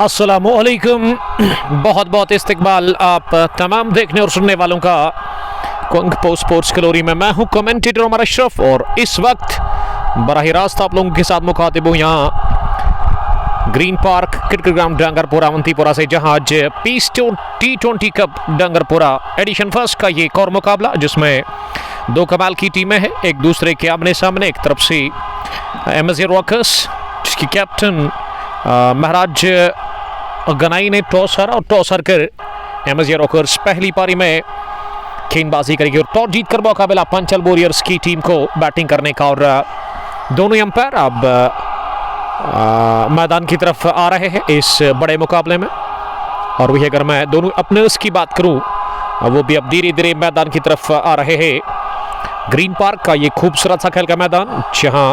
अस्सलामुअलैकुम। बहुत बहुत इस्तकबाल आप तमाम देखने और सुनने वालों का कुंग पोस्ट स्पोर्ट्स कलोरी में। मैं हूं कमेंटेटर उमर अशरफ और इस वक्त बराह रास्त आप लोगों के साथ मुखातिब हूं यहाँ Green Park cricket ground Dangarpora Awantipora से, जहां आज Peace T20 Cup Dangarpora edition first का ये एक और मुकाबला, जिसमें दो कमाल की टीमें हैं एक दूसरे के आमने सामने। एक तरफ से MSG रॉकर्स, जिसकी कैप्टन महाराज गनाई ने टॉस हारा और टॉस हारकर MSG रॉकर्स पहली पारी में गेंदबाजी करेगी और टॉस जीतकर मौका मिला पंचल वॉरियर्स की टीम को बैटिंग करने का। और दोनों अंपायर अब मैदान की तरफ आ रहे हैं इस बड़े मुकाबले में। और वही अगर मैं दोनों अपनर्स की बात करूं, वो भी अब धीरे धीरे मैदान की तरफ आ रहे हैं। ग्रीन पार्क का ये खूबसूरत सा खेल का मैदान, जहां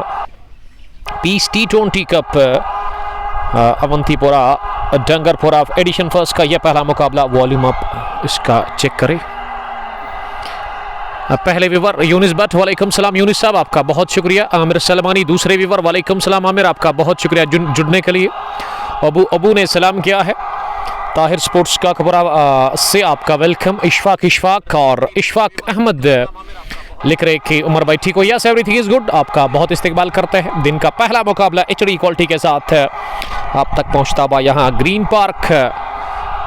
Peace T20 Cup Awantipora Dangarpora edition first का यह पहला मुकाबला। वॉल्यूम अप इसका चेक करें। पहले विवर यूनिस भट्ट, वालेकुम सलाम यूनिस साहब, आपका बहुत शुक्रिया। आमिर सलमानी दूसरे विवर, वालेकुम सलाम आमिर, आपका बहुत शुक्रिया जुड़ने के लिए। अबू ने सलाम किया है। ताहिर स्पोर्ट्स का खबरा से आपका वेलकम। इशफाक और इशफाक अहमद लिख रहे कि उमर भाई ठीक हो, यस एवरीथिंग इज गुड, आपका बहुत इस्तकबाल करते हैं। दिन का पहला मुकाबला HD क्वालिटी के साथ आप तक पहुंचता हुआ यहाँ Green Park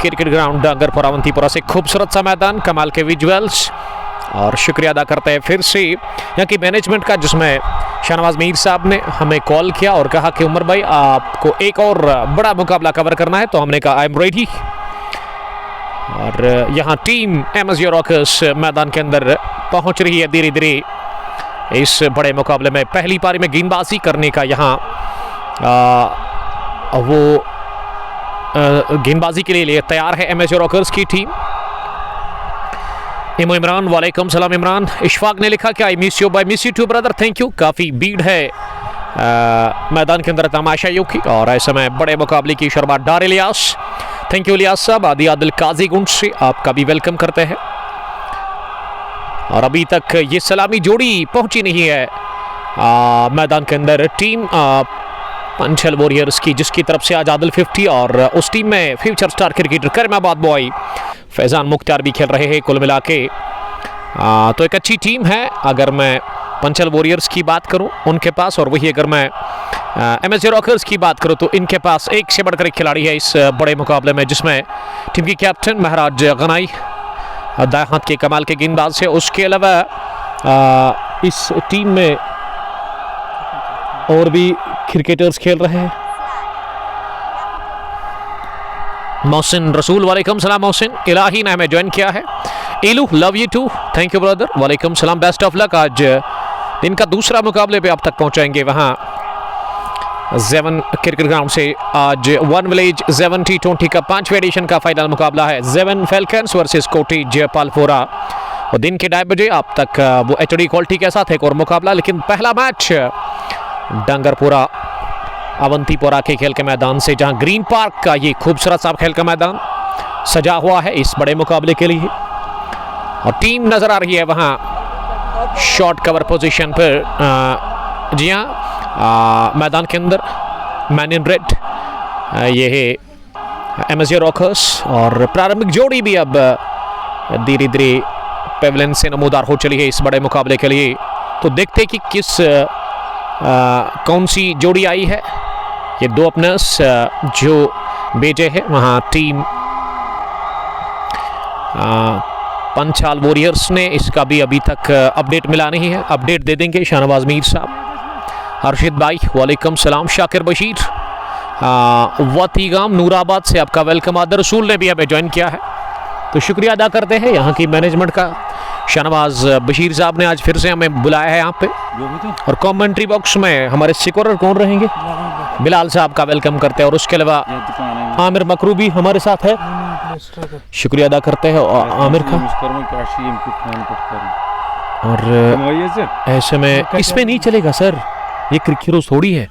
cricket ground Dangarpora Awantipora से। खूबसूरत सा मैदान, कमाल के विजुअल्स, और शुक्रिया अदा करते हैं फिर से यहाँ की मैनेजमेंट का, जिसमें शाहनवाज मीर साहब ने हमें कॉल किया और कहा कि उमर भाई आपको एक और बड़ा मुकाबला कवर करना है, तो हमने कहा आई एम रेडी। और यहाँ टीम MSG रॉकर्स मैदान के अंदर पहुंच रही है धीरे धीरे इस बड़े मुकाबले में। पहली पारी में गेंदबाजी करने का यहाँ वो गेंदबाजी के लिए तैयार है MSG रॉकर्स की टीम। इमरान, वालेकुम सलाम इमरान। इशफाक ने लिखा कि I miss you, bye miss you too brother, thank you. काफ़ी भीड़ है मैदान के अंदर तमाशाइयों की, और ऐसे में बड़े मुकाबले की शुरुआत डार इलियास, थैंक यू इलियास साहब। आदि आदिल काजी गुंड से आपका भी वेलकम करते हैं। और अभी तक ये सलामी जोड़ी पहुंची नहीं है मैदान के अंदर, टीम पंचल वॉरियर्स की, जिसकी तरफ से आज आदिल 50 और उस टीम में future star cricketer Karimabad boy Faizan Mukhtar भी खेल रहे हैं। कुल मिला के तो एक अच्छी टीम है अगर मैं पंचल वॉरियर्स की बात करूं उनके पास, और वही अगर मैं MSG रॉकर्स की बात करूं तो इनके पास एक से बढ़कर एक खिलाड़ी है इस बड़े मुकाबले में, जिसमें टीम की कैप्टन महाराज गनाई दाएं हाथ के कमाल के गेंदबाज है। उसके अलावा इस टीम में और भी क्रिकेटर्स खेल रहे हैं। मोहसिन रसूल, वालेकुम सलाम मोहसिन। इलाही ने हमें ज्वाइन किया है। इलू, love you too, thank you brother, वालेकुम सलाम, बेस्ट ऑफ लक। आज दिन का दूसरा मुकाबले पे आप तक पहुंचाएंगे वहां जेवन क्रिकेट ग्राउंड से। आज वन विलेज जेवन T20 का 5वें एडिशन का फाइनल मुकाबला है, जेवन फैल्कन्स वर्सेस कोटेज पालफोरा। और दिन के 2:30 बजे आप तक वो HD क्वालिटी के साथ एक और मुकाबला। लेकिन पहला मैच डंगरपुरा अवंतीपुरा के खेल के मैदान से, जहां ग्रीन पार्क का ये खूबसूरत सा खेल का मैदान सजा हुआ है इस बड़े मुकाबले के लिए। और टीम नजर आ रही है वहां शॉर्ट कवर पोजीशन पर। जी हाँ, मैदान के अंदर मैन इन रेड ये है MSG रॉकर्स, और प्रारंभिक जोड़ी भी अब धीरे धीरे पेवलियन से नमूदार हो चली है इस बड़े मुकाबले के लिए। तो देखते कि किस कौन सी जोड़ी आई है। ये दो अपनर्स जो बेटे हैं वहाँ टीम पंचाल वॉरियर्स ने, इसका भी अभी तक अपडेट मिला नहीं है, अपडेट दे देंगे शाहनवाज मीर साहब। हर्षिद भाई, वालेकुम सलाम। शाकिर बशीर वतीगाम नूराबाद से आपका वेलकम। आदर रसूल ने भी हमें ज्वाइन किया है, तो शुक्रिया अदा करते हैं यहाँ की मैनेजमेंट का। शाहनवाज बशीर साहब ने आज फिर से हमें बुलाया है यहाँ पे। और कमेंट्री बॉक्स में हमारे सिकोरर कौन रहेंगे, बिलाल साहब का वेलकम करते हैं। और उसके अलावा आमिर मकरू भी हमारे साथ है, शुक्रिया अदा करते हैं आमिर का। और ऐसे में इसमें नहीं चलेगा सर, ये क्रिकेट थोड़ी है।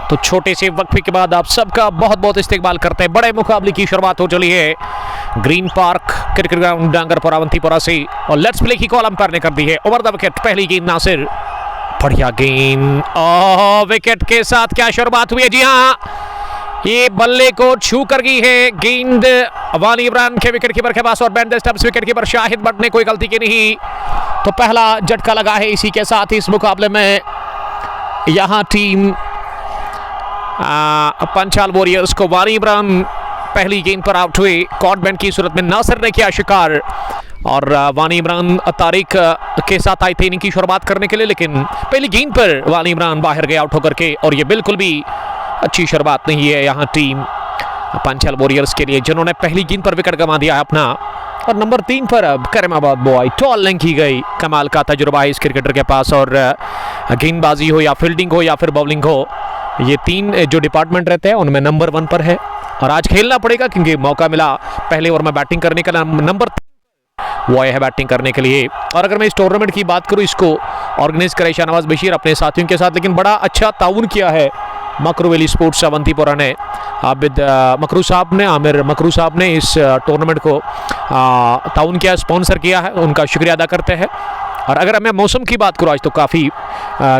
तो छोटे से वक्फे के बाद आप सबका बहुत बहुत इस्तेकबाल करते हैं। बड़े मुकाबले की शुरुआत हो चली है Green Park cricket ground Dangarpora Awantipora से, और लेट्स प्ले की कॉल अंपायर ने कर दी है। ओवर द विकेट पहली गेंद नासिर, बढ़िया गेंद, विकेट के साथ क्या शुरुआत हुई है। जी हाँ, ये बल्ले को छू कर गई है गेंद वानी इमरान के विकेट कीपर के पास, और band the stumps wicket keeper Shahid but ने कोई गलती की नहीं। तो पहला झटका लगा है। इसी के साथ इस मुकाबले में यहां टीम पंचाल वॉरियर्स को वानी इमरान पहली गेंद पर आउट हुए। कॉट बैंड की सूरत में नासिर ने किया शिकार, और वानी इमरान तारिक के साथ आए थे इनिंग की शुरुआत करने के लिए, लेकिन पहली गेंद पर वानी इमरान बाहर गए आउट होकर के, और ये बिल्कुल भी अच्छी शुरुआत नहीं है यहाँ टीम पंचाल वॉरियर्स के लिए, जिन्होंने पहली गेंद पर विकेट गंवा दिया है अपना। और नंबर 3 पर अब करीमाबाद बॉय, टॉल लेंथ की गई। कमाल का तजुर्बा है इस क्रिकेटर के पास, और गेंदबाजी हो या फील्डिंग हो या फिर बॉलिंग हो, ये 3 जो डिपार्टमेंट रहते हैं उनमें नंबर 1 पर है। और आज खेलना पड़ेगा क्योंकि मौका मिला पहले ओवर में बैटिंग करने का। नंबर वो आए है बैटिंग करने के लिए। और अगर मैं इस टूर्नामेंट की बात करूं, इसको ऑर्गेनाइज करे शाहनवाज बशीर अपने साथियों के साथ, लेकिन बड़ा अच्छा ताउन किया है मकरू वैली स्पोर्ट्स अवंतीपुरा ने। आबिद मकरू साहब ने, आमिर मकरू साहब ने इस टूर्नामेंट को ताउन किया, स्पॉन्सर किया है, उनका शुक्रिया अदा करते हैं। और अगर मैं मौसम की बात करूँ, आज तो काफ़ी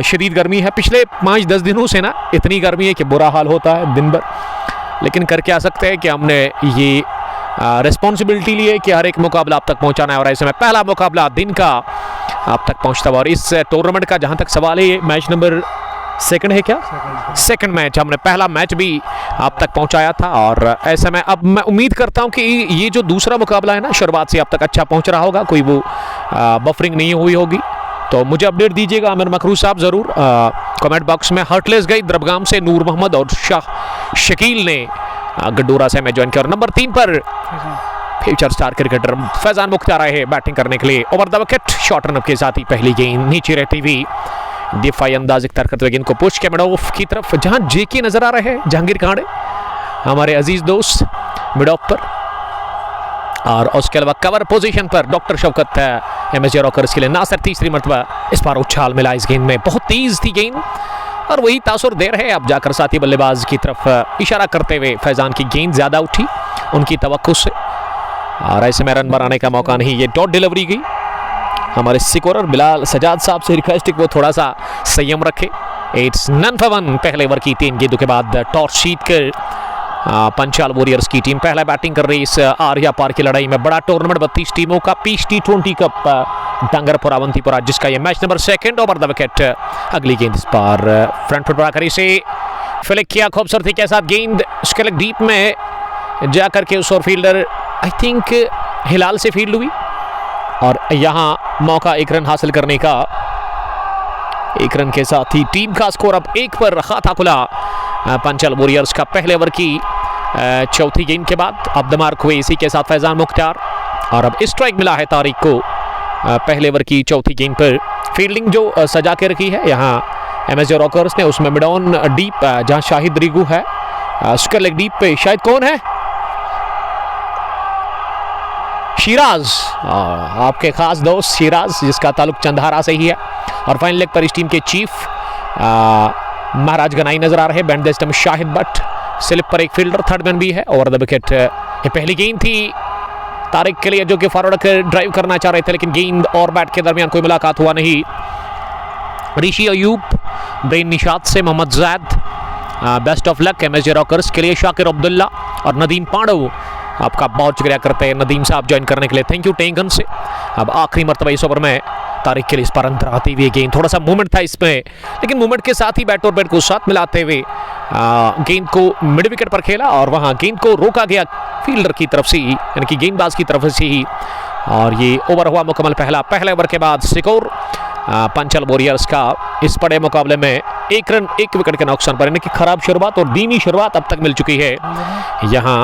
शदीद गर्मी है। पिछले 5-10 दिनों से ना इतनी गर्मी है कि बुरा हाल होता है दिन भर, लेकिन कर क्या सकते हैं कि हमने ये रिस्पॉन्सिबिलिटी ली है कि हर एक मुकाबला आप तक पहुंचाना है, और ऐसे में पहला मुकाबला दिन का आप तक पहुंचता हुआ। और इस टूर्नामेंट का जहां तक सवाल है, ये मैच नंबर 2 है क्या? सेकंड मैच, हमने पहला मैच भी आप तक पहुंचाया था, और ऐसे में अब मैं उम्मीद करता हूं कि ये जो दूसरा मुकाबला है ना, शुरुआत से आप तक अच्छा पहुंच रहा होगा, कोई वो बफरिंग नहीं हुई होगी। तो मुझे अपडेट दीजिएगा आमिर मकरू साहब ज़रूर कमेंट बॉक्स में। हर्टलेस गई द्रबगाम से नूर मोहम्मद और शाह शकील ने गड्डूरा से हमें ज्वाइन किया। और नंबर 3 पर future star cricketer Faizan Mukhtar आए हैं बैटिंग करने के लिए। Over the wicket short run के साथ ही पहली गेंद नीचे रहती हुई दिफाई अंदाज इख्तियार करते हुए गेंद को पुश के मिड ऑफ की तरफ, जहां जेके नजर आ रहे हैं जहांगीर कांडे हमारे अजीज दोस्त मिड ऑफ पर, और उसके अलावा कवर पोजीशन पर डॉक्टर शौकत एमएसजे रॉकर्स के लिए नासिर तीसरी मरतबा इस बार उछाल मिला इस गेंद में। बहुत तेज थी गेंद, और वही तासुर दे रहे अब जाकर साथी बल्लेबाज की तरफ इशारा करते हुए फैजान की गेंद ज़्यादा उठी उनकी तवक्कुल से, और ऐसे में रन बनाने का मौका नहीं। ये डॉट डिलीवरी गई। हमारे स्कोरर बिलाल सजाद साहब से रिक्वेस्ट वो थोड़ा सा संयम रखे। It's none for one. पहले ओवर की 3 गेंदों के बाद टॉस जीत कर पंचाल वॉरियर्स की टीम पहला बैटिंग कर रही इस आर्या पार की लड़ाई में। बड़ा टूर्नामेंट 32 टीमों का piece T20 Cup Dangarpora Awantipora, जिसका ये match number 2 over the wicket. अगली गेंद इस बार फ्रंट फुट बढ़ाकर इसे फ्लिक किया खूबसूरती के साथ। गेंद उसके डीप में जाकर के उस और फील्डर आई थिंक हिलाल से फील्ड हुई, और यहाँ मौका 1 रन हासिल करने का। 1 रन के साथ ही टीम का स्कोर अब 1 पर खाता खुला पंचाल वॉरियर्स का। पहले ओवर की चौथी गेंद के बाद अब द मार्क हुए इसी के साथ फैजान मुख्तार, और अब स्ट्राइक मिला है तारिक को पहले ओवर की चौथी गेंद पर। फील्डिंग जो सजा के रखी है यहाँ एमएसजे रॉकर्स ने, उसमें मिड ऑन डीप जहाँ शाहिद रिगू है, उसके लेग डीप पे शायद कौन है, शिराज, आपके खास दोस्त शिराज, जिसका ताल्लुक चंदहारा से ही है। और फाइनल लेग पर इस टीम के चीफ महाराज गनाई नजर आ रहे हैं। Band the stump Shahid but, slip पर एक फील्डर, थर्ड मैन भी है। ओवर द विकेट ये पहली गेंद थी तारिक के लिए, जो कि फॉरवर्ड कर ड्राइव करना चाह रहे थे, लेकिन गेंद और बैट के दरमियान कोई मुलाकात हुआ नहीं। ऋषि अयूब, ब्रेन निशात से Mohammad Zaid, best of luck MSJ rockers के लिए। शाकिर अब्दुल्ला और नदीम पांडव, आपका बहुत शुक्रिया करते हैं नदीम साहब ज्वाइन करने के लिए, थैंक यू टेंगन से। अब आखिरी मरतबा इस ओवर में तारिक के लिए इस पर अंदर आती हुई गेंद, थोड़ा सा मूवमेंट था इसमें, लेकिन मूवमेंट के साथ ही बैट और बैट को साथ मिलाते हुए गेंद को मिड विकेट पर खेला, और वहां गेंद को रोका गया फील्डर की तरफ से ही, यानी कि गेंदबाज की तरफ से ही। और ये ओवर हुआ मुकम्मल पहले ओवर के बाद स्कोर पंचाल वॉरियर्स का इस बड़े मुकाबले में 1 रन 1 विकेट के नुकसान पर, यानी कि खराब शुरुआत और धीमी शुरुआत अब तक मिल चुकी है यहाँ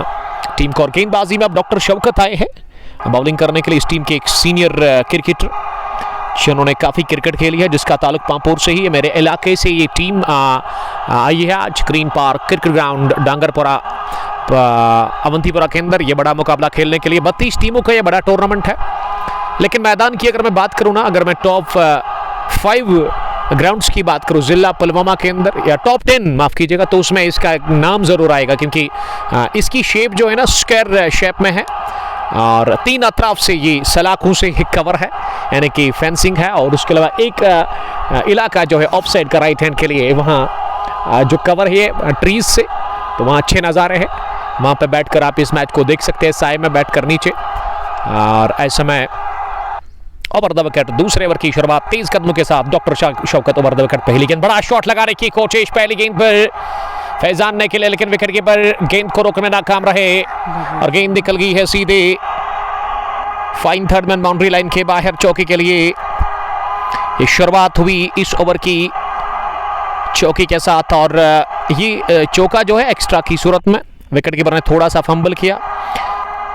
टीम को। और गेंदबाजी में अब डॉक्टर शौकत आए हैं बॉलिंग करने के लिए। इस टीम के एक सीनियर क्रिकेटर जिन्होंने काफ़ी क्रिकेट खेली है, जिसका ताल्लुक पांपोर से ही है, मेरे इलाके से ये टीम आई है आज Green Park cricket ground Dangarpora Awantipora के अंदर ये बड़ा मुकाबला खेलने के लिए। 32 टीमों का ये बड़ा टूर्नामेंट है, लेकिन मैदान की अगर मैं बात करूँ ना, अगर मैं टॉप 5 ग्राउंड्स की बात करूँ जिला पुलवामा के अंदर या टॉप 10 माफ़ कीजिएगा, तो उसमें इसका नाम ज़रूर आएगा, क्योंकि इसकी शेप जो है ना स्क्वायर शेप में है और 3 अतराफ से ये सलाखों से कवर है, यानी कि फेंसिंग है। और उसके अलावा एक इलाका जो है ऑफ साइड का राइट हैंड के लिए, वहाँ जो कवर है ट्रीज से, तो वहाँ अच्छे नज़ारे हैं। वहाँ पे बैठकर आप इस मैच को देख सकते हैं, साए में बैठकर नीचे। और ऐसे में ओवर द विकेट दूसरे ओवर की शुरुआत तेज कदमों के साथ doctor Shaukat. Over the wicket पहली गेंद, बड़ा शॉट लगाने की कोशिश पहली गेंद पर फैजान ने के लिए, लेकिन विकेट कीपर गेंद को रोकने में नाकाम रहे और गेंद निकल गई है सीधे fine third man boundary line के बाहर चौकी के लिए। ये शुरुआत हुई इस ओवर की चौकी के साथ और ये चौका जो है एक्स्ट्रा की सूरत में, विकेट कीपर ने थोड़ा सा फंबल किया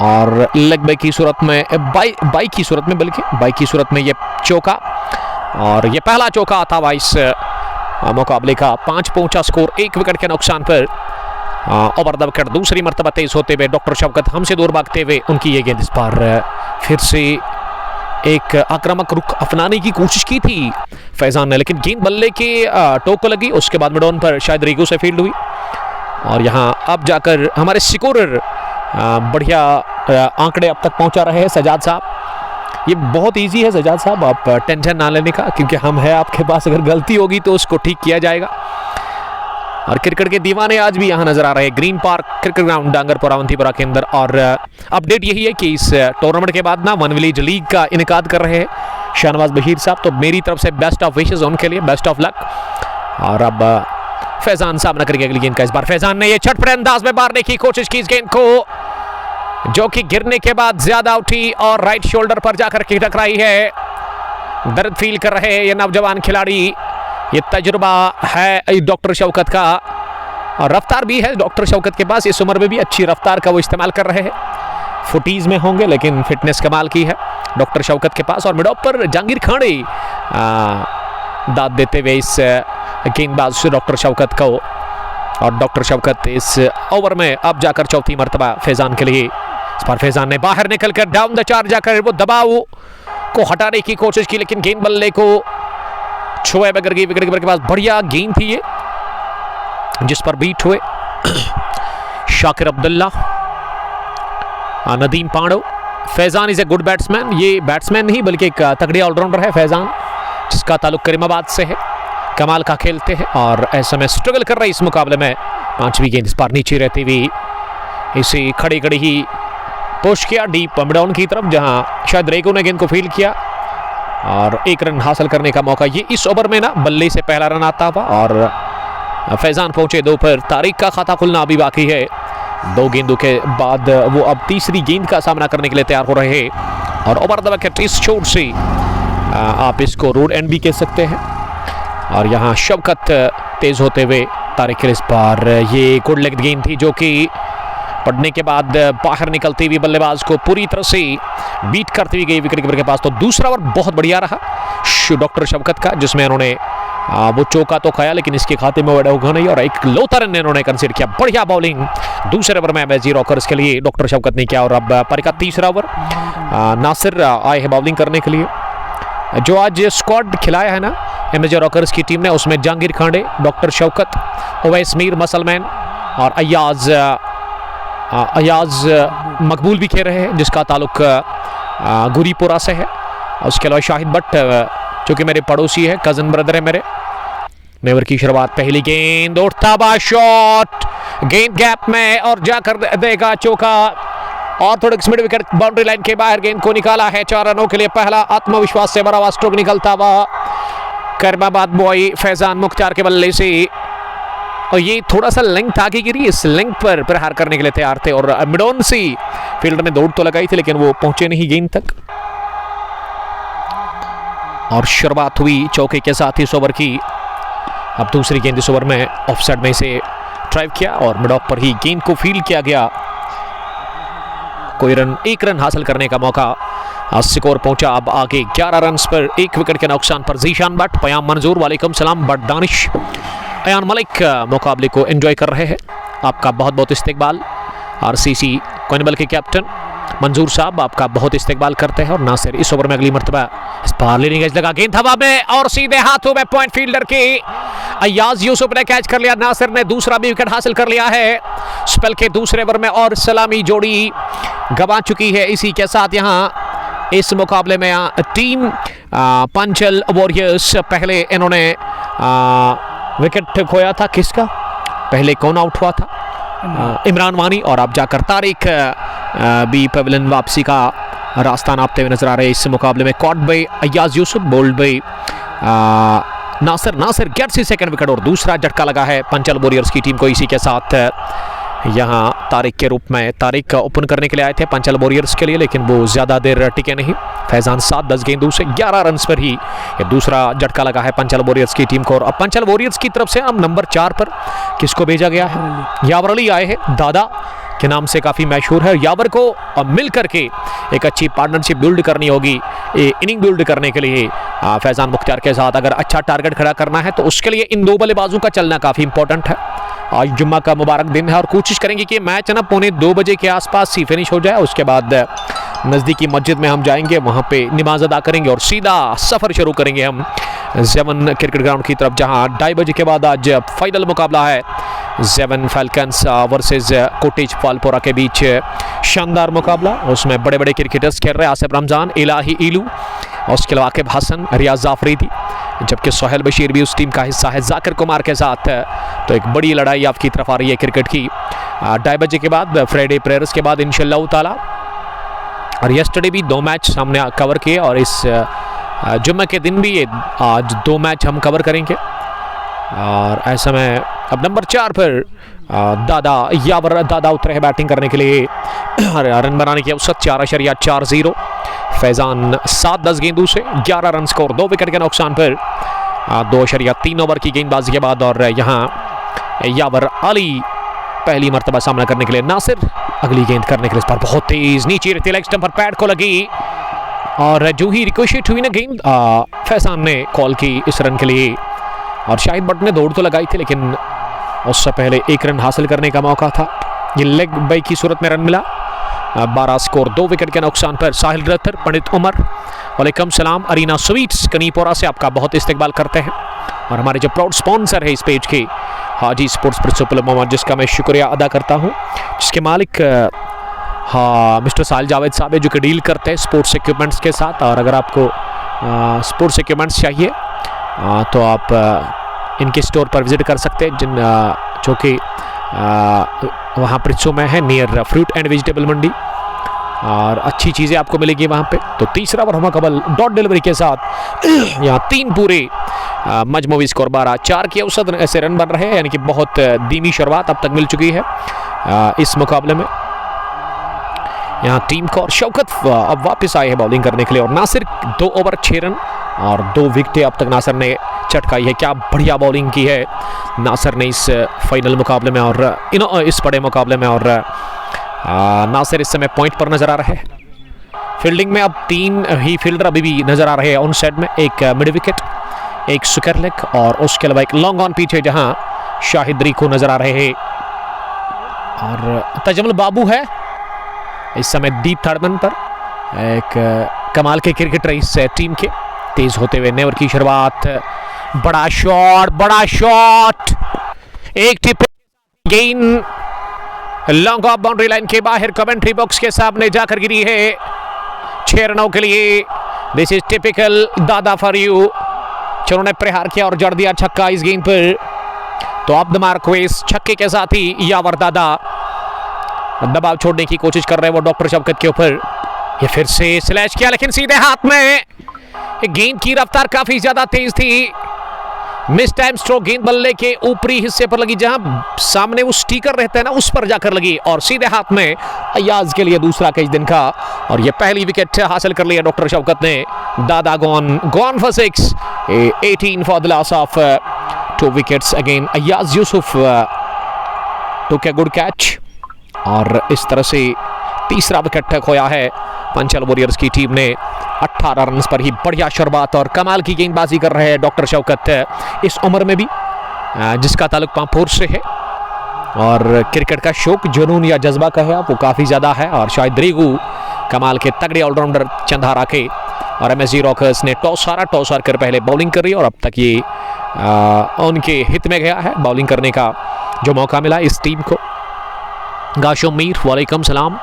और लेग बाई की सूरत में, बाई की सूरत में, बल्कि बाई की सूरत में ये चौका, और ये पहला चौका था इस मुकाबले का। 5 पहुंचा स्कोर 1 विकेट के नुकसान पर। ओवर द विकेट दूसरी मर्तबा तेज होते हुए डॉक्टर शौकत हमसे दूर भागते हुए, उनकी ये गेंद इस बार फिर से एक आक्रामक रुख अपनाने की कोशिश की थी फैजान ने, लेकिन गेंद बल्ले के टो को लगी। उसके बाद मिड ऑन पर शायद रीगो से फील्ड हुई और यहाँ अब जाकर हमारे स्कोरर बढ़िया आंकड़े अब तक पहुंचा रहे हैं सजाद साहब। ये बहुत इजी है सजाद साहब, आप टेंशन ना लेने का, क्योंकि हम हैं आपके पास। अगर गलती होगी तो उसको ठीक किया जाएगा। और क्रिकेट के दीवाने आज भी यहाँ नजर आ रहे हैं Green Park cricket ground Dangarpora Awantipora के अंदर। और अपडेट यही है कि इस टूर्नामेंट के बाद ना वन विलेज लीग का इनेकाद कर रहे हैं शाहनवाज बशीर साहब, तो मेरी तरफ से बेस्ट ऑफ विशेस उनके लिए, बेस्ट ऑफ लक। और अब फैजान सामना करेंगे अगली गेंद का। इस बार फैजान ने ये छटपटे अंदाज में मारने की कोशिश की इस गेंद को, जो कि गिरने के बाद ज्यादा उठी और राइट शोल्डर पर जाकर के टकराई है। दर्द फील कर रहे हैं ये नौजवान खिलाड़ी। ये तजुर्बा है डॉक्टर शौकत का और रफ्तार भी है डॉक्टर शौकत के पास। इस उम्र में भी अच्छी रफ्तार का वो इस्तेमाल कर रहे हैं। फुटीज में होंगे लेकिन फिटनेस कमाल की है डॉक्टर शौकत के पास। और मिड ऑफ पर जहांगीर खांडे दाद देते हुए इस गेंदबाज डॉक्टर शौकत को, और डॉक्टर शौकत इस ओवर में अब जाकर चौथी मर्तबा फैजान के लिए। इस बार फैजान ने बाहर निकलकर डाउन द चार जाकर वो दबाव को हटाने की कोशिश की, लेकिन गेंद बल्ले को छुए बगैर गई। विकेट कीपर के पास बढ़िया गेंद थी ये, जिस पर बीट हुए Shakir Abdullah, Nadeem Pandav. Faizan is a good batsman. ये बैट्समैन नहीं बल्कि एक तगड़ी ऑलराउंडर है फैजान, जिसका ताल्लुक करीमाबाद से है। कमाल का खेलते हैं और ऐसे में स्ट्रगल कर रहे इस मुकाबले में। 5वीं गेंद इस बार नीचे रहती हुई इसे खड़ी खड़ी ही पुश किया डीप मिड ऑन की तरफ, जहां शायद रेगो ने गेंद को फील्ड किया और 1 रन हासिल करने का मौका। ये इस ओवर में ना बल्ले से पहला रन आता हुआ और फैजान पहुंचे 2 पर। तारीख का खाता खुलना अभी बाकी है। 2 गेंदों के बाद वो अब तीसरी गेंद का सामना करने के लिए तैयार हो रहे हैं। और ओवर द विकेट इस छोर से आप इसको रोड एंड भी कह सकते हैं। और यहाँ शौकत तेज होते हुए तारिक इस बार ये गुड लेग गेंद थी, जो कि पड़ने के बाद बाहर निकलती हुई बल्लेबाज को पूरी तरह से बीट करती हुई गई विकेट कीपर के पास। तो दूसरा ओवर बहुत बढ़िया रहा डॉक्टर शौकत का, जिसमें उन्होंने वो चौका तो खाया लेकिन इसके खाते में बड़ा होगा नहीं और एक लौता रन इन्होंने कंसीडर किया। बढ़िया बॉलिंग दूसरे ओवर में एमएसजी रॉकर्स के लिए डॉक्टर शौकत ने किया। और अब पर का तीसरा ओवर नासिर आए हैं बॉलिंग करने के लिए। जो आज स्क्वाड खिलाया है ना एमएसजी रॉकर्स की टीम ने, उसमें Jahangir Khande, doctor Shaukat, Owais Mir muscleman और अयाज मकबूल भी खेल रहे हैं, जिसका ताल्लुक गुरीपुरा से है। उसके अलावा शाहिद भट्ट जो कि मेरे पड़ोसी है, कजन ब्रदर है मेरे। नेवर की शुरुआत, पहली गेंद, उठता बा शॉट, गेंद गैप में और जाकर देगा चौका। और थोड़े मिड विकेट बाउंड्री लाइन के बाहर गेंद को निकाला है 4 रनों के लिए। पहला आत्मविश्वास से भरा हुआ स्ट्रोक निकलता हुआ करीमाबाद बॉय फैजान मुख्तार के बल्ले से। और ये थोड़ा सा लेंथ आगे गिरी, इस लेंथ पर प्रहार करने के लिए तैयार थे। और मिडॉन सी फील्ड में दौड़ तो लगाई थी लेकिन वो पहुंचे नहीं गेंद तक। और शुरुआत हुई चौके के साथ इस ओवर की। अब दूसरी गेंद इस ओवर में ऑफ साइड में से ड्राइव किया और मिड ऑफ पर ही गेंद को फील्ड किया गया। कोई रन, 1 रन हासिल करने का मौका। स्कोर पहुंचा अब आगे 11 रन पर 1 विकेट के नुकसान पर। जीशान भट्ट, पयाम मंजूर, वालेकुम सलाम। बट दानिश, अयान मलिक मुकाबले को एंजॉय कर रहे हैं। आपका बहुत बहुत इस्तकबाल। आरसीसी कोइनबल के कैप्टन मंजूर साहब आपका बहुत इस्तकबाल करते हैं। और नासिर इस ओवर में अगली मरतबा बाहर लीडिंग एज लगा, गेंद हवा में और सीधे हाथों में पॉइंट फील्डर के अय्याज यूसुफ ने कैच कर लिया। नासिर ने दूसरा भी विकेट हासिल कर लिया है स्पेल के दूसरे ओवर में और सलामी जोड़ी गंवा चुकी है। इसी के साथ यहाँ इस मुकाबले में टीम पंचल वॉरियर्स, पहले इन्होंने विकेट खोया था, किसका पहले कौन आउट हुआ था? इमरान वानी, और अब जाकर तारिक भी पवेलियन वापसी का रास्ता नापते हुए नजर आ रहे हैं इस मुकाबले में। Caught by Ayyaz Yusuf, bowled by Nasir gets second wicket और दूसरा झटका लगा है पंचल वॉरियर्स की टीम को। इसी के साथ यहाँ तारिक के रूप में, तारिक ओपन करने के लिए आए थे पंचल वॉरियर्स के लिए, लेकिन वो ज़्यादा देर टिके नहीं। फैजान 7-10 गेंदों से 11 रन पर ही ये दूसरा झटका लगा है पंचल वॉरियर्स की टीम को। और अब पंचल वॉरियर्स की तरफ से हम नंबर 4 पर किसको भेजा गया है? यावर अली आए हैं, दादा के नाम से काफ़ी मशहूर है। यावर को मिल करके एक अच्छी पार्टनरशिप बिल्ड करनी होगी इनिंग बिल्ड करने के लिए फैजान मुख्तार के साथ। अगर अच्छा टारगेट खड़ा करना है तो उसके लिए इन दो बल्लेबाजों का चलना काफ़ी इंपॉर्टेंट है। आज जुम्मा का मुबारक दिन है और कोशिश करेंगे कि मैच ना 2:15 बजे के आसपास ही फिनिश हो जाए। उसके बाद नज़दीकी मस्जिद में हम जाएंगे, वहाँ पे नमाज अदा करेंगे और सीधा सफ़र शुरू करेंगे हम ज़ेवन क्रिकेट ग्राउंड की तरफ, जहाँ 2:30 बजे के बाद आज फाइनल मुकाबला है ज़ेवन फैल्कन्स वर्सेस कोटेज पालपोरा के बीच। शानदार मुकाबला, उसमें बड़े बड़े क्रिकेटर्स खेल रहे हैं, आसिफ रमज़ान, इलाही ईलू, उसके अलावा आकिब हसन, रियाज जाफरीदी, जबकि सोहेल बशीर भी उस टीम का हिस्सा है जाकिर कुमार के साथ। तो एक बड़ी लड़ाई आपकी तरफ आ रही है क्रिकेट की। 2:30 बजे के बाद फ्राइडे प्रेयर्स के बाद इंशाल्लाह ताला, और यस्टरडे भी 2 मैच हमने कवर किए और इस जुम्मे के दिन भी आज 2 मैच हम कवर करेंगे। और ऐसा में अब नंबर 4 पर यावर दादा उतरे हैं बैटिंग करने के लिए। रन बनाने की औसत 4.40। फैजान 7-10 गेंदों से 11 रन स्कोर, 2 विकेट के नुकसान पर 2.3 ओवर की गेंदबाजी के बाद। और यहाँ यावर अली पहली मरतबा सामना करने के लिए, नासिर अगली गेंद करने के लिए इस पर बहुत तेज नीचे रहती लेग स्टंप पर पैड को लगी और जो ही रिकोशेट हुई ना गेंद, फैजान ने कॉल की इस रन के लिए। और शाहिद भट्ट ने दौड़ तो लगाई थी लेकिन उससे पहले 1 रन हासिल करने का मौका था। ये लेग बाई की सूरत में रन मिला। 12 स्कोर, 2 विकेट के नुकसान पर। साहिल रत्तर, पंडित उमर, वालेकुम सलाम। अरीना स्वीट्स कनीपोरा से आपका बहुत इस्तकबाल करते हैं। और हमारे जो प्राउड स्पॉन्सर है इस पेज के, हाजी स्पोर्ट्स प्रिंसिपल मोहम्मद, जिसका मैं शुक्रिया अदा करता हूँ, जिसके मालिक मिस्टर साहिल जावेद साहब है, जो कि डील करते हैं स्पोर्ट्स इक्विपमेंट्स के साथ। और अगर आपको स्पोर्ट्स इक्विपमेंट्स चाहिए तो आप इनके स्टोर पर विजिट कर सकते हैं, जो कि वहाँ प्रिंसो में है, नियर फ्रूट एंड वेजिटेबल मंडी, और अच्छी चीज़ें आपको मिलेगी वहाँ पे। तो तीसरा ओवर मुकम्मल डॉट डिलीवरी के साथ यहाँ 3 पूरे मजमूई स्कोर 12-4 की औसत ऐसे रन बन रहे हैं, यानी कि बहुत धीमी शुरुआत अब तक मिल चुकी है इस मुकाबले में यहाँ टीम को। और शौकत अब वापस आए हैं बॉलिंग करने के लिए और नासिर 2 ओवर 6 रन और 2 विकेटें अब तक नासिर ने चटकाई है। क्या बढ़िया बॉलिंग की है नासिर ने इस फाइनल मुकाबले में और इस बड़े मुकाबले में। और नासिर इस समय पॉइंट पर नजर आ रहे हैं। फील्डिंग में अब 3 ही फील्डर अभी भी नजर आ रहे हैं ऑन साइड में, एक मिड विकेट, एक स्क्वायर लेग और उसके अलावा एक लॉन्ग ऑन पीछे जहां शाहिद रिको नजर आ रहे हैं। और तजमुल बाबू है इस समय डीप थर्ड मैन पर, एक कमाल के क्रिकेटर इस टीम के। तेज होते हुए नेवर की शुरुआत, बड़ा शॉट, एक टिप गेंद लॉन्ग ऑफ बाउंड्री लाइन के बाहर कमेंट्री बॉक्स के सामने जाकर गिरी है 6 रनों के लिए। दिस इज टिपिकल दादा फॉर यू। चलो ने प्रहार किया और जड़ दिया छक्का इस गेंद पर। तो अब द मार्क्वेस छक्के के साथ ही यावर दादा दबाव छोड़ने की कोशिश कर रहे हैं वो डॉक्टर शौकत के ऊपर। ये फिर से स्लैश किया लेकिन सीधे हाथ में। गेंद की रफ्तार काफी ज्यादा तेज थी। मिस टाइम स्ट्रोक गेंद बल्ले के ऊपरी हिस्से पर लगी, जहां सामने वो स्टिकर रहता है ना, उस पर जाकर लगी और सीधे हाथ में अय्याज के लिए दूसरा कैच दिन का। और ये पहली विकेट हासिल कर लिया डॉक्टर शौकत ने। दादा gone for 6, 18 for the loss of 2 wickets again. Ayyaz Yusuf took a good catch और इस तरह से तीसरा विकेट खोया है पंचल वॉरियर्स की टीम ने। 18 रन पर ही बढ़िया शुरुआत और कमाल की गेंदबाजी कर रहे हैं डॉक्टर शौकत इस उम्र में भी, जिसका ताल्लुक पांपोर से है। और क्रिकेट का शौक, जुनून या जज्बा का है वो काफ़ी ज़्यादा है। और शायद रेगू कमाल के तगड़े ऑलराउंडर चंदारा के और MSG रॉकर्स ने टॉस हारा। टॉस हार कर पहले बॉलिंग कर रही है और अब तक ये उनके हित में गया है बॉलिंग करने का जो मौका मिला इस टीम को। गाशो मीर वालेकुम सलाम,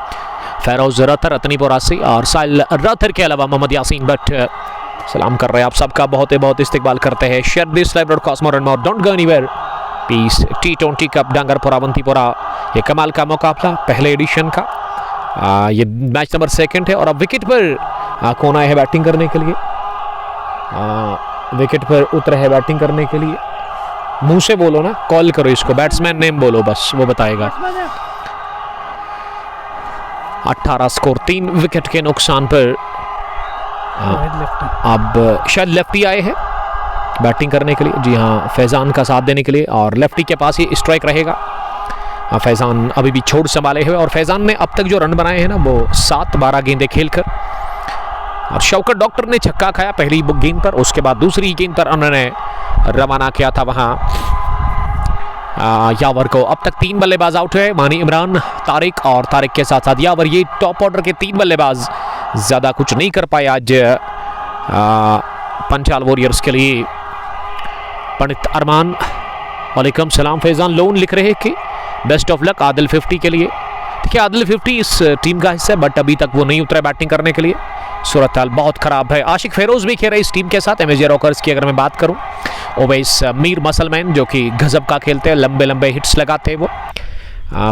फेरोज रथर अतनीपुरा से और साहिल रथर के अलावा मोहम्मद यासीन भट्ट सलाम कर रहे हैं आप सबका, बहुत इस्तकबाल करते हैं। Share this live broadcast more and more, don't go anywhere. Peace T20 Cup Dangarpora Awantipora, ये कमाल का मुकाबला पहले एडिशन का। ये मैच नंबर 2 है और अब विकेट पर कौन आए हैं बैटिंग करने के लिए? विकेट पर उतरे है बैटिंग करने के लिए। मुंह से बोलो ना, कॉल करो इसको, बैट्समैन नेम बोलो बस, वो बताएगा। 18 स्कोर, 3 विकेट के नुकसान पर अब शायद लेफ्टी आए हैं बैटिंग करने के लिए। जी हाँ, फैजान का साथ देने के लिए और लेफ्टी के पास ही स्ट्राइक रहेगा। फैजान अभी भी छोड़ संभाले हुए और फैजान ने अब तक जो रन बनाए हैं ना वो 7-12 गेंदें खेलकर। और शौकत डॉक्टर ने छक्का खाया पहली गेंद पर, उसके बाद दूसरी गेंद पर उन्होंने रवाना किया था वहां यावर को। अब तक 3 बल्लेबाज आउट हुए, मानी इमरान, तारिक और तारिक के साथ साथ यावर। ये टॉप ऑर्डर के 3 बल्लेबाज ज्यादा कुछ नहीं कर पाए आज पंचाल वॉरियर्स के लिए। पंडित अरमान वालेकुम सलाम, फैजान लोन लिख रहे हैं कि बेस्ट ऑफ लक आदिल 50 के लिए। देखिए आदिल 50 इस टीम का हिस्सा है बट अभी तक वो नहीं उतरा बैटिंग करने के लिए, सूरत हाल बहुत खराब है। आशिक फेरोज भी खेल रहे इस टीम के साथ। MSG रॉकर्स की अगर मैं बात करूं, ओवैस मीर मसलमैन जो कि गजब का खेलते हैं, लंबे हिट्स लगाते हैं वो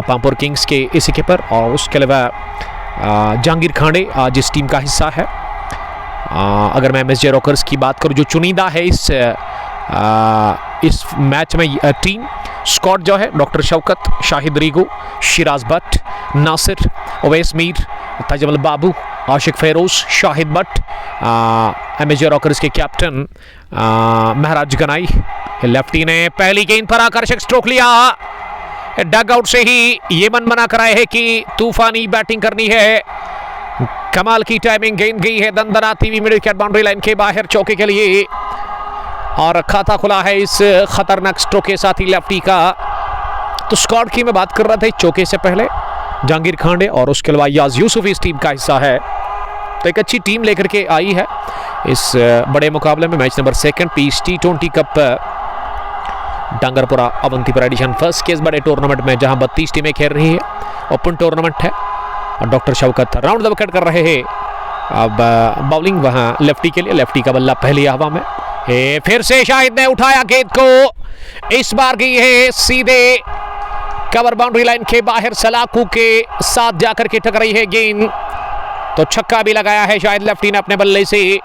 पामपुर किंग्स के इसी के पर। और उसके अलावा जहांगीर खांडे आज इस टीम का हिस्सा है। अगर मैं MSG रॉकर्स की बात करूं जो चुनिंदा है इस मैच में टीम स्क्वाड जो है, डॉक्टर शौकत, शाहिद रीगू, शिराज भट्ट, नासिर, ओवैस मीर, तजमल बाबू, आशिक फेरोज, शाहिद भट्ट, MSG रॉकर्स के कैप्टन महराज गनाई। लेफ्टी ने पहली गेंद पर आकर्षक स्ट्रोक लिया, डग आउट से ही ये मन बना कर आए हैं कि तूफानी बैटिंग करनी है। कमाल की टाइमिंग, गेंद गई है दंदनाती हुई मिड विकेट बाउंड्री लाइन के बाहर चौके के लिए और खाता खुला है इस खतरनाक स्ट्रोक के साथ ही लेफ्टी का। तो स्क्वाड की मैं बात कर रहा था चौके से पहले जहांगीर खांडे और उसके अलावा याज यूसुफ इस टीम का हिस्सा है। तो एक अच्छी टीम लेकर के आई है इस बड़े मुकाबले में। Match number 2 Peace T20 Cup Dangarpora Awantipora edition first के इस बड़े टूर्नामेंट में जहां 32 टीमें खेल रही है, ओपन टूर्नामेंट है और doctor Shaukat round the wicket कर रहे हैं। अब बॉलिंग वहां लेफ्टी के लिए, लेफ्टी का बल्ला पहली हवा में। फिर से शाहिद ने उठाया गेंद को, इस बार गई है सीधे कवर बाउंड्री लाइन के बाहर, सलाकू के साथ जाकर के टकराई है गेंद। तो छक्का भी लगाया है शाहिद लेफ्टी ने अपने बल्ले से।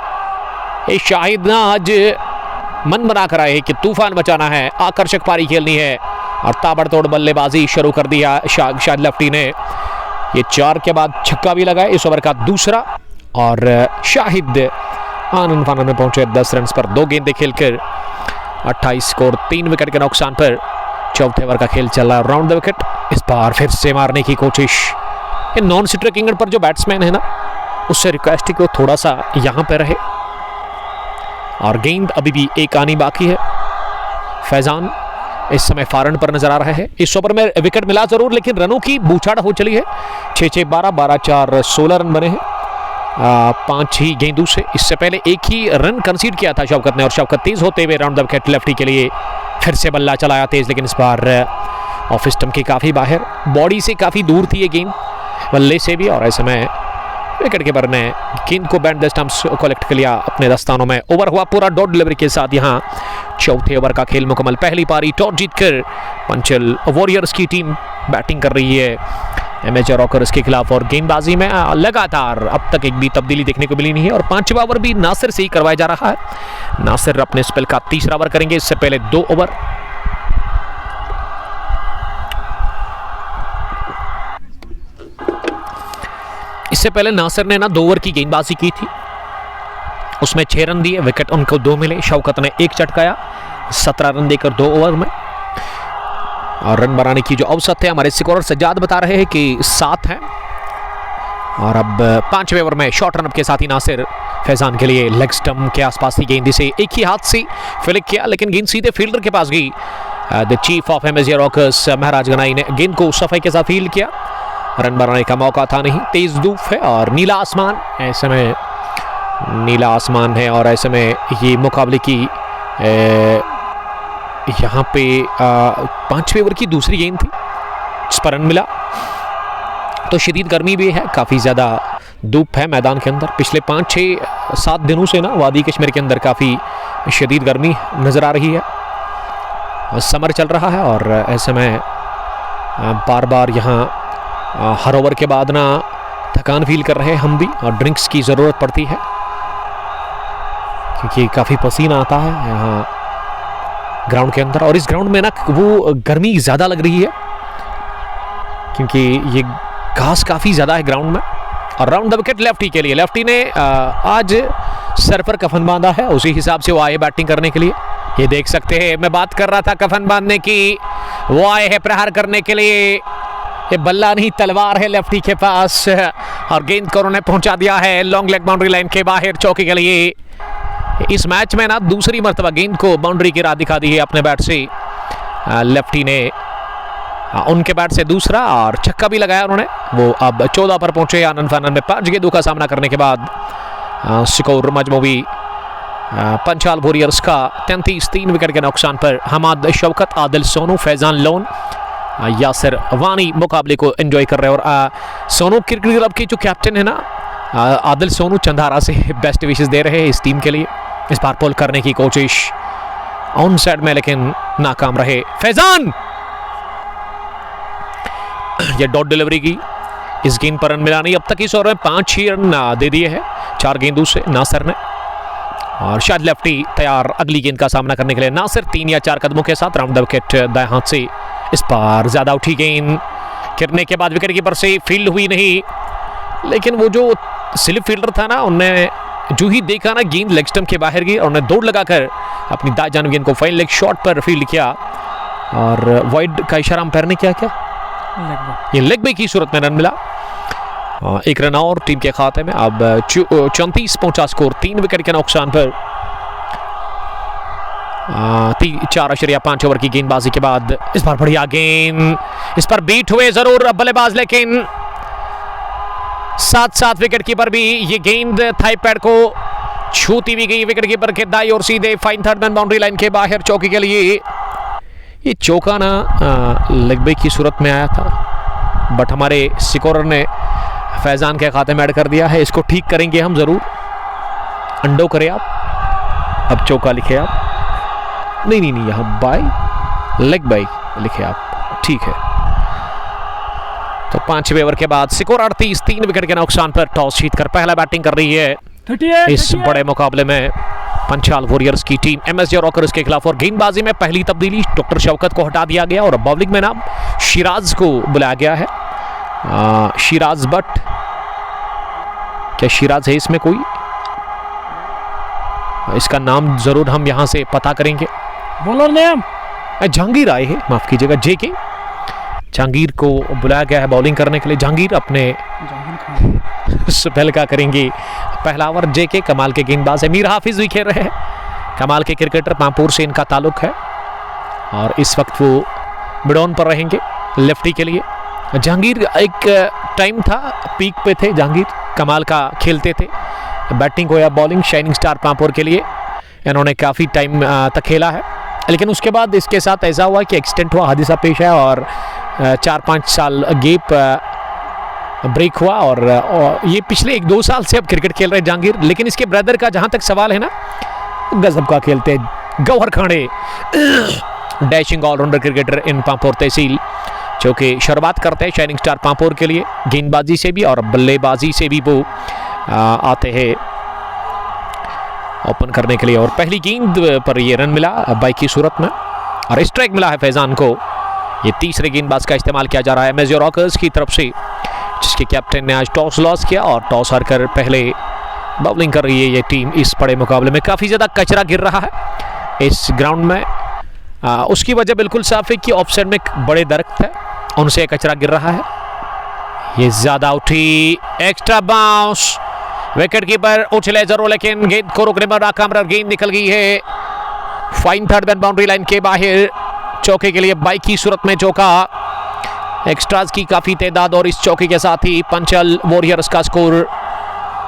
शाहिद ना आज मन बना कर आए कि तूफान मचाना है, आकर्षक पारी खेलनी है और ताबड़तोड़ बल्लेबाजी शुरू कर दिया शाहिद लेफ्टी ने। ये 4 के बाद छक्का भी लगाया, इस ओवर का दूसरा। और शाहिद आनंद फानंद में पहुंचे 10 रन पर 2 गेंदें खेलकर 28 स्कोर, 3 विकेट के नुकसान पर। चौथे ओवर का खेल चल रहा है, राउंड द विकेट। इस बार फिर से मारने की कोशिश। ये नॉन स्ट्राइक इंग्लैंड पर जो बैट्समैन है ना, उससे रिक्वेस्ट है कि वो थोड़ा सा यहां पर रहे। और गेंद अभी भी एक आनी बाकी है। फैजान इस समय फारन पर नजर आ रहा है। इस ओवर में विकेट मिला जरूर लेकिन रनों की बूछाड़ हो चली है। 6-6, 12, 12-4, 16 रन बने हैं 5 ही गेंदों से। इससे पहले एक ही रन कंसीड किया था शौकत ने और शौकत तेज होते हुए राउंड द विकेट लेफ्टी के लिए फिर से बल्ला चलाया तेज, लेकिन इस बार ऑफ स्टंप के काफी बाहर, बॉडी से काफी दूर थी ये गेंद बल्ले से भी। और ऐसे में विकेट कीपर ने गेंद को बैंड द स्टंप्स कलेक्ट कर लिया अपने दस्तानों में। ओवर हुआ पूरा डॉट डिलीवरी के साथ। यहाँ चौथे ओवर का खेल मुकम्मल। पहली पारी टॉस जीतकर पंचल वॉरियर्स की टीम बैटिंग कर रही है MSG रॉकर्स के खिलाफ और गेंदबाजी में लगातार अब तक एक भी तब्दीली देखने को मिली नहीं है। और 5वां ओवर भी नासिर से ही करवाया जा रहा है। नासिर अपने स्पेल का 3रा ओवर करेंगे, इससे पहले 2 ओवर। इससे पहले नासिर ने 2 ओवर की गेंदबाजी की थी, उसमें 6 रन दिए, विकेट उनको 2 मिले। शौकत ने 1 चटकाया, 17 रन देकर 2 ओवर में। और रन बनाने की जो औसत है हमारे स्कोरर सज्जाद बता रहे हैं कि 7 है। और अब 5वें ओवर में शॉर्ट रन के साथ ही नासिर फैजान के लिए लेग स्टंप के आसपास की गेंद से एक ही हाथ से फ्लिक किया, लेकिन गेंद सीधे फील्डर के पास गई। The chief of MSG Rockers Maharaj Ganai ने गेंद को सफाई के साथ फील्ड किया। रन बनाने का मौका था नहीं, तेज धूप है और नीला आसमान। ऐसे में नीला आसमान है और ऐसे में ये मुकाबले की यहाँ पे 5वें ओवर की दूसरी गेंद थी जिस पर रन मिला। तो शदीद गर्मी भी है, काफ़ी ज़्यादा धूप है मैदान के अंदर। पिछले 5-6-7 दिनों से ना वादी कश्मीर के अंदर काफ़ी शदीद गर्मी नज़र आ रही है। समर चल रहा है और ऐसे में बार बार यहाँ हर ओवर के बाद ना थकान फील कर रहे हैं हम भी, और ड्रिंक्स की ज़रूरत पड़ती है क्योंकि काफ़ी पसीना आता है यहाँ ग्राउंड के अंदर। और इस ग्राउंड में ना वो गर्मी ज़्यादा लग रही है क्योंकि ये घास काफ़ी ज़्यादा है ग्राउंड में। और राउंड द विकेट लेफ्टी के लिए। लेफ्टी ने आज सर पर कफन बांधा है, उसी हिसाब से वो आए बैटिंग करने के लिए। ये देख सकते हैं, मैं बात कर रहा था कफन बांधने की, वो आए हैं प्रहार करने के लिए। ये बल्ला नहीं तलवार है लेफ्टी के पास, और गेंद को उन्होंने पहुंचा दिया है लॉन्ग लेग बाउंड्री लाइन के बाहर चौके के लिए। इस मैच में ना दूसरी मर्तबा गेंद को बाउंड्री की राह दिखा दी है अपने बैट से लेफ्टी ने, उनके बैट से दूसरा, और छक्का भी लगाया उन्होंने। वो अब 14 पर पहुंचे आनंद फानंद में 5 गेंदों का सामना करने के बाद। स्कोर मजमूवी पंचाल वॉरियर्स का 33-3 विकेट के नुकसान पर। हमाद शौकत, आदिल सोनू, फैजान लोन, यासिर वानी मुकाबले को एंजॉय कर रहे हैं। और सोनू क्रिकेट क्लब के जो कैप्टन है ना आदिल सोनू चंदारा से बेस्ट विशेस दे रहे हैं इस टीम के लिए। इस बार पुल करने की कोशिश ऑन साइड में लेकिन नाकाम रहे फैजान। ये डॉट डिलीवरी की, इस गेंद पर रन मिला नहीं। अब तक इस ओवर में 5-6 रन दे दिए हैं 4 गेंदों से नासिर ने, और शायद लेफ्टी तैयार अगली गेंद का सामना करने के लिए। नासिर 3 या 4 कदमों के साथ राउंड द विकेट दाएं हाथ से। इस पर ज्यादा उठी गेंद गिरने के बाद विकेट कीपर से फील्ड हुई नहीं, लेकिन वो जो स्लिप फील्डर था ना, उनने जो ही देखा ना गेंद लेग स्टंप के बाहर गई और उन्हें दौड़ लगाकर अपनी दाएं जानब गेंद को फाइन लेग शॉट पर फील्ड किया। और वाइड का इशारा अंपायर ने क्या किया, ये लेग बाई की सूरत में रन मिला। 1 रन और टीम के खाते में। अब 34 पहुंचा स्कोर 3 विकेट के नुकसान पर। 4.5 ओवर की गेंदबाजी के बाद इस बार बढ़िया गेंद, इस पर बीट हुए जरूर बल्लेबाज, लेकिन साथ विकेट कीपर भी ये गेंद थाई पैड को छूती भी गई विकेट कीपर के दाई और सीधे fine third man boundary line के बाहर चौके के लिए। ये चौका ना लेग बाई की सूरत में आया था, बट हमारे स्कोरर ने फैजान के खाते में ऐड कर दिया है। इसको ठीक करेंगे हम जरूर। अंडो करें आप, अब चौका लिखे आप, नहीं यहाँ बाई लेग बाई लिखे आप, ठीक है। तो 5वें ओवर के बाद स्कोर 38-3 विकेट के नुकसान पर। टॉस जीतकर पहला बैटिंग कर रही है इस बड़े मुकाबले में पंचाल वॉरियर्स की टीम MSG रॉकर्स के खिलाफ। और गेंदबाजी में पहली तब्दीली, डॉक्टर शौकत को हटा दिया गया और बॉलिंग में नाम शिराज को बुलाया गया है। शिराज बट, क्या शिराज है इसमें कोई? इसका नाम जरूर हम यहां से पता करेंगे। बॉलर नेम जहांगीर आए हैं, माफ कीजिएगा, JK जहांगीर को बुलाया गया है बॉलिंग करने के लिए। जहांगीर अपने स्पेल का करेंगे पहला ओवर। JK कमाल के गेंदबाज है, मीर हाफिज भी खेल रहे हैं, कमाल के क्रिकेटर, पामपुर से इनका ताल्लुक है और इस वक्त वो मिडॉन पर रहेंगे लेफ्टी के लिए। जहांगीर एक टाइम था पीक पे थे, जहांगीर कमाल का खेलते थे, बैटिंग हो या बॉलिंग। शाइनिंग स्टार पामपुर के लिए इन्होंने काफ़ी टाइम तक खेला है, लेकिन उसके बाद इसके साथ ऐसा हुआ कि एक्सीडेंट हुआ, हादसा पेश आया और 4-5 साल गैप ब्रेक हुआ और ये पिछले 1-2 साल से अब क्रिकेट खेल रहे हैं जहांगीर। लेकिन इसके ब्रदर का जहां तक सवाल है ना, गजब का खेलते हैं गौहर खाने, dashing allrounder cricketer in Pampore tehsil, जो कि शुरुआत करते हैं शाइनिंग स्टार पामपुर के लिए। गेंदबाजी से भी और बल्लेबाजी से भी वो आते हैं ओपन करने के लिए। और पहली गेंद पर ये रन मिला बाई की सूरत में और स्ट्राइक मिला है फैजान को। ये तीसरे गेंदबाज का इस्तेमाल किया जा रहा है MSG रॉकर्स की तरफ से, जिसके कैप्टन ने आज टॉस लॉस किया और टॉस हारकर पहले बॉलिंग कर रही है ये टीम इस बड़े मुकाबले में। काफ़ी ज़्यादा कचरा गिर रहा है इस ग्राउंड में, उसकी वजह बिल्कुल साफ है कि ऑफ साइड में बड़े दरख्त है, उनसे कचरा गिर रहा है। ये ज़्यादा उठी, एक्स्ट्रा बाउंस, विकेट कीपर उछले जरूर लेकिन गेंद को रोकने में नाकाम, गेंद निकल गई है fine third man boundary line के बाहर चौके के लिए। बाई की सूरत में चौका, एक्स्ट्राज की काफ़ी तादाद और इस चौके के साथ ही पंचाल वॉरियर्स का स्कोर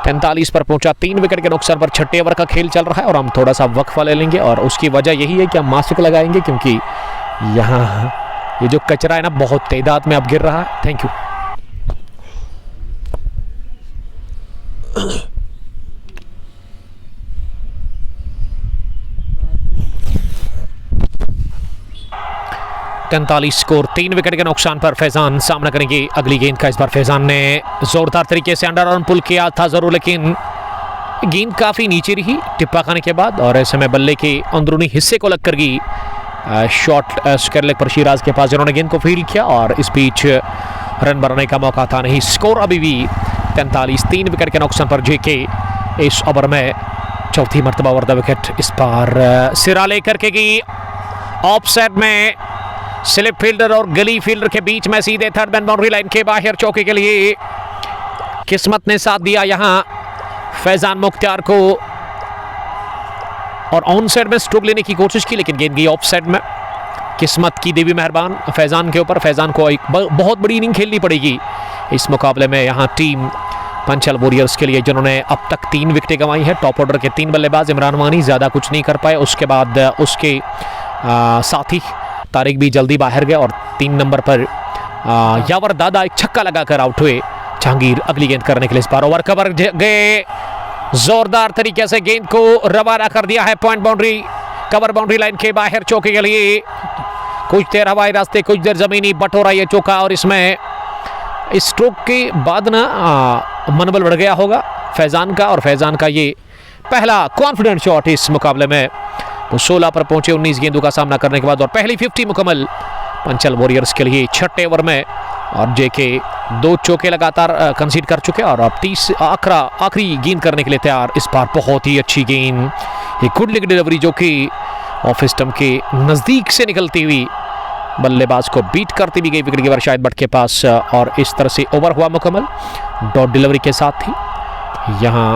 43 पर पहुंचा, 3 विकेट के नुकसान पर छठे ओवर का खेल चल रहा है और हम थोड़ा सा वक्फा ले लेंगे और उसकी वजह यही है कि हम मास्क लगाएंगे क्योंकि यहाँ ये जो कचरा है ना बहुत तादाद में अब गिर रहा है। Thank you. तैंतालीस स्कोर, 3 विकेट के नुकसान पर फैजान सामना करेंगे अगली गेंद का। इस बार फैजान ने जोरदार तरीके से अंडर आर्म पुल किया था जरूर, लेकिन गेंद काफी नीचे रही टिप्पा खाने के बाद और ऐसे में बल्ले के अंदरूनी हिस्से को लगकर गई शॉट स्क्वायर लेग पर शिराज के पास, जिन्होंने गेंद को फील्ड किया और इस बीच रन बनाने का मौका था नहीं। स्कोर अभी भी 43, 3 विकेट के नुकसान पर जेके इस ओवर में चौथी मरतबा ओवर द विकेट। इस बार सिरा लेकर के गई ऑफ साइड में, स्लिप फील्डर और गली फील्डर के बीच में सीधे थर्ड मैन बाउंड्री लाइन के बाहर चौके के लिए किस्मत ने साथ दिया यहां फैजान मुख्तियार को और ऑन साइड में स्ट्रोक लेने की कोशिश की लेकिन गेंद गई ऑफ साइड में। किस्मत की देवी मेहरबान फैजान के ऊपर। फैजान को एक बहुत बड़ी इनिंग खेलनी पड़ेगी इस मुकाबले में यहाँ टीम पंचल वॉरियर्स के लिए, जिन्होंने अब तक 3 विकेटें गंवाई है। टॉप ऑर्डर के 3 बल्लेबाज इमरान वानी ज़्यादा कुछ नहीं कर पाए, उसके बाद उसके साथी तारिक भी जल्दी बाहर गए और 3 नंबर पर यावर दादा एक छक्का लगाकर आउट हुए। जहांगीर अगली गेंद करने के लिए इस बार ओवर कवर गए, जोरदार तरीके से गेंद को रवाना कर दिया है point boundary, cover boundary line के बाहर चौके के लिए। कुछ देर हवाई रास्ते, कुछ देर जमीनी, बटोरा ये चौका और इसमें इस स्ट्रोक के बाद ना मनोबल बढ़ गया होगा फैजान का और फैजान का ये पहला कॉन्फिडेंट शॉट इस मुकाबले में। वो 16 पर पहुंचे 19 गेंदों का सामना करने के बाद और पहली 50 मुकम्मल पंचल वॉरियर्स के लिए छठे ओवर में और जेके 2 चौके लगातार कंसीड कर चुके और अब 30 आखिरी गेंद करने के लिए तैयार। इस बार बहुत ही अच्छी गेंद, एक गुड लेग डिलीवरी जो कि ऑफ स्टंप के नज़दीक से निकलती हुई बल्लेबाज को बीट करती भी गई विकेट कीपर शाहिद भट्ट के पास और इस तरह से ओवर हुआ मुकम्मल डॉट डिलीवरी के साथ ही। यहाँ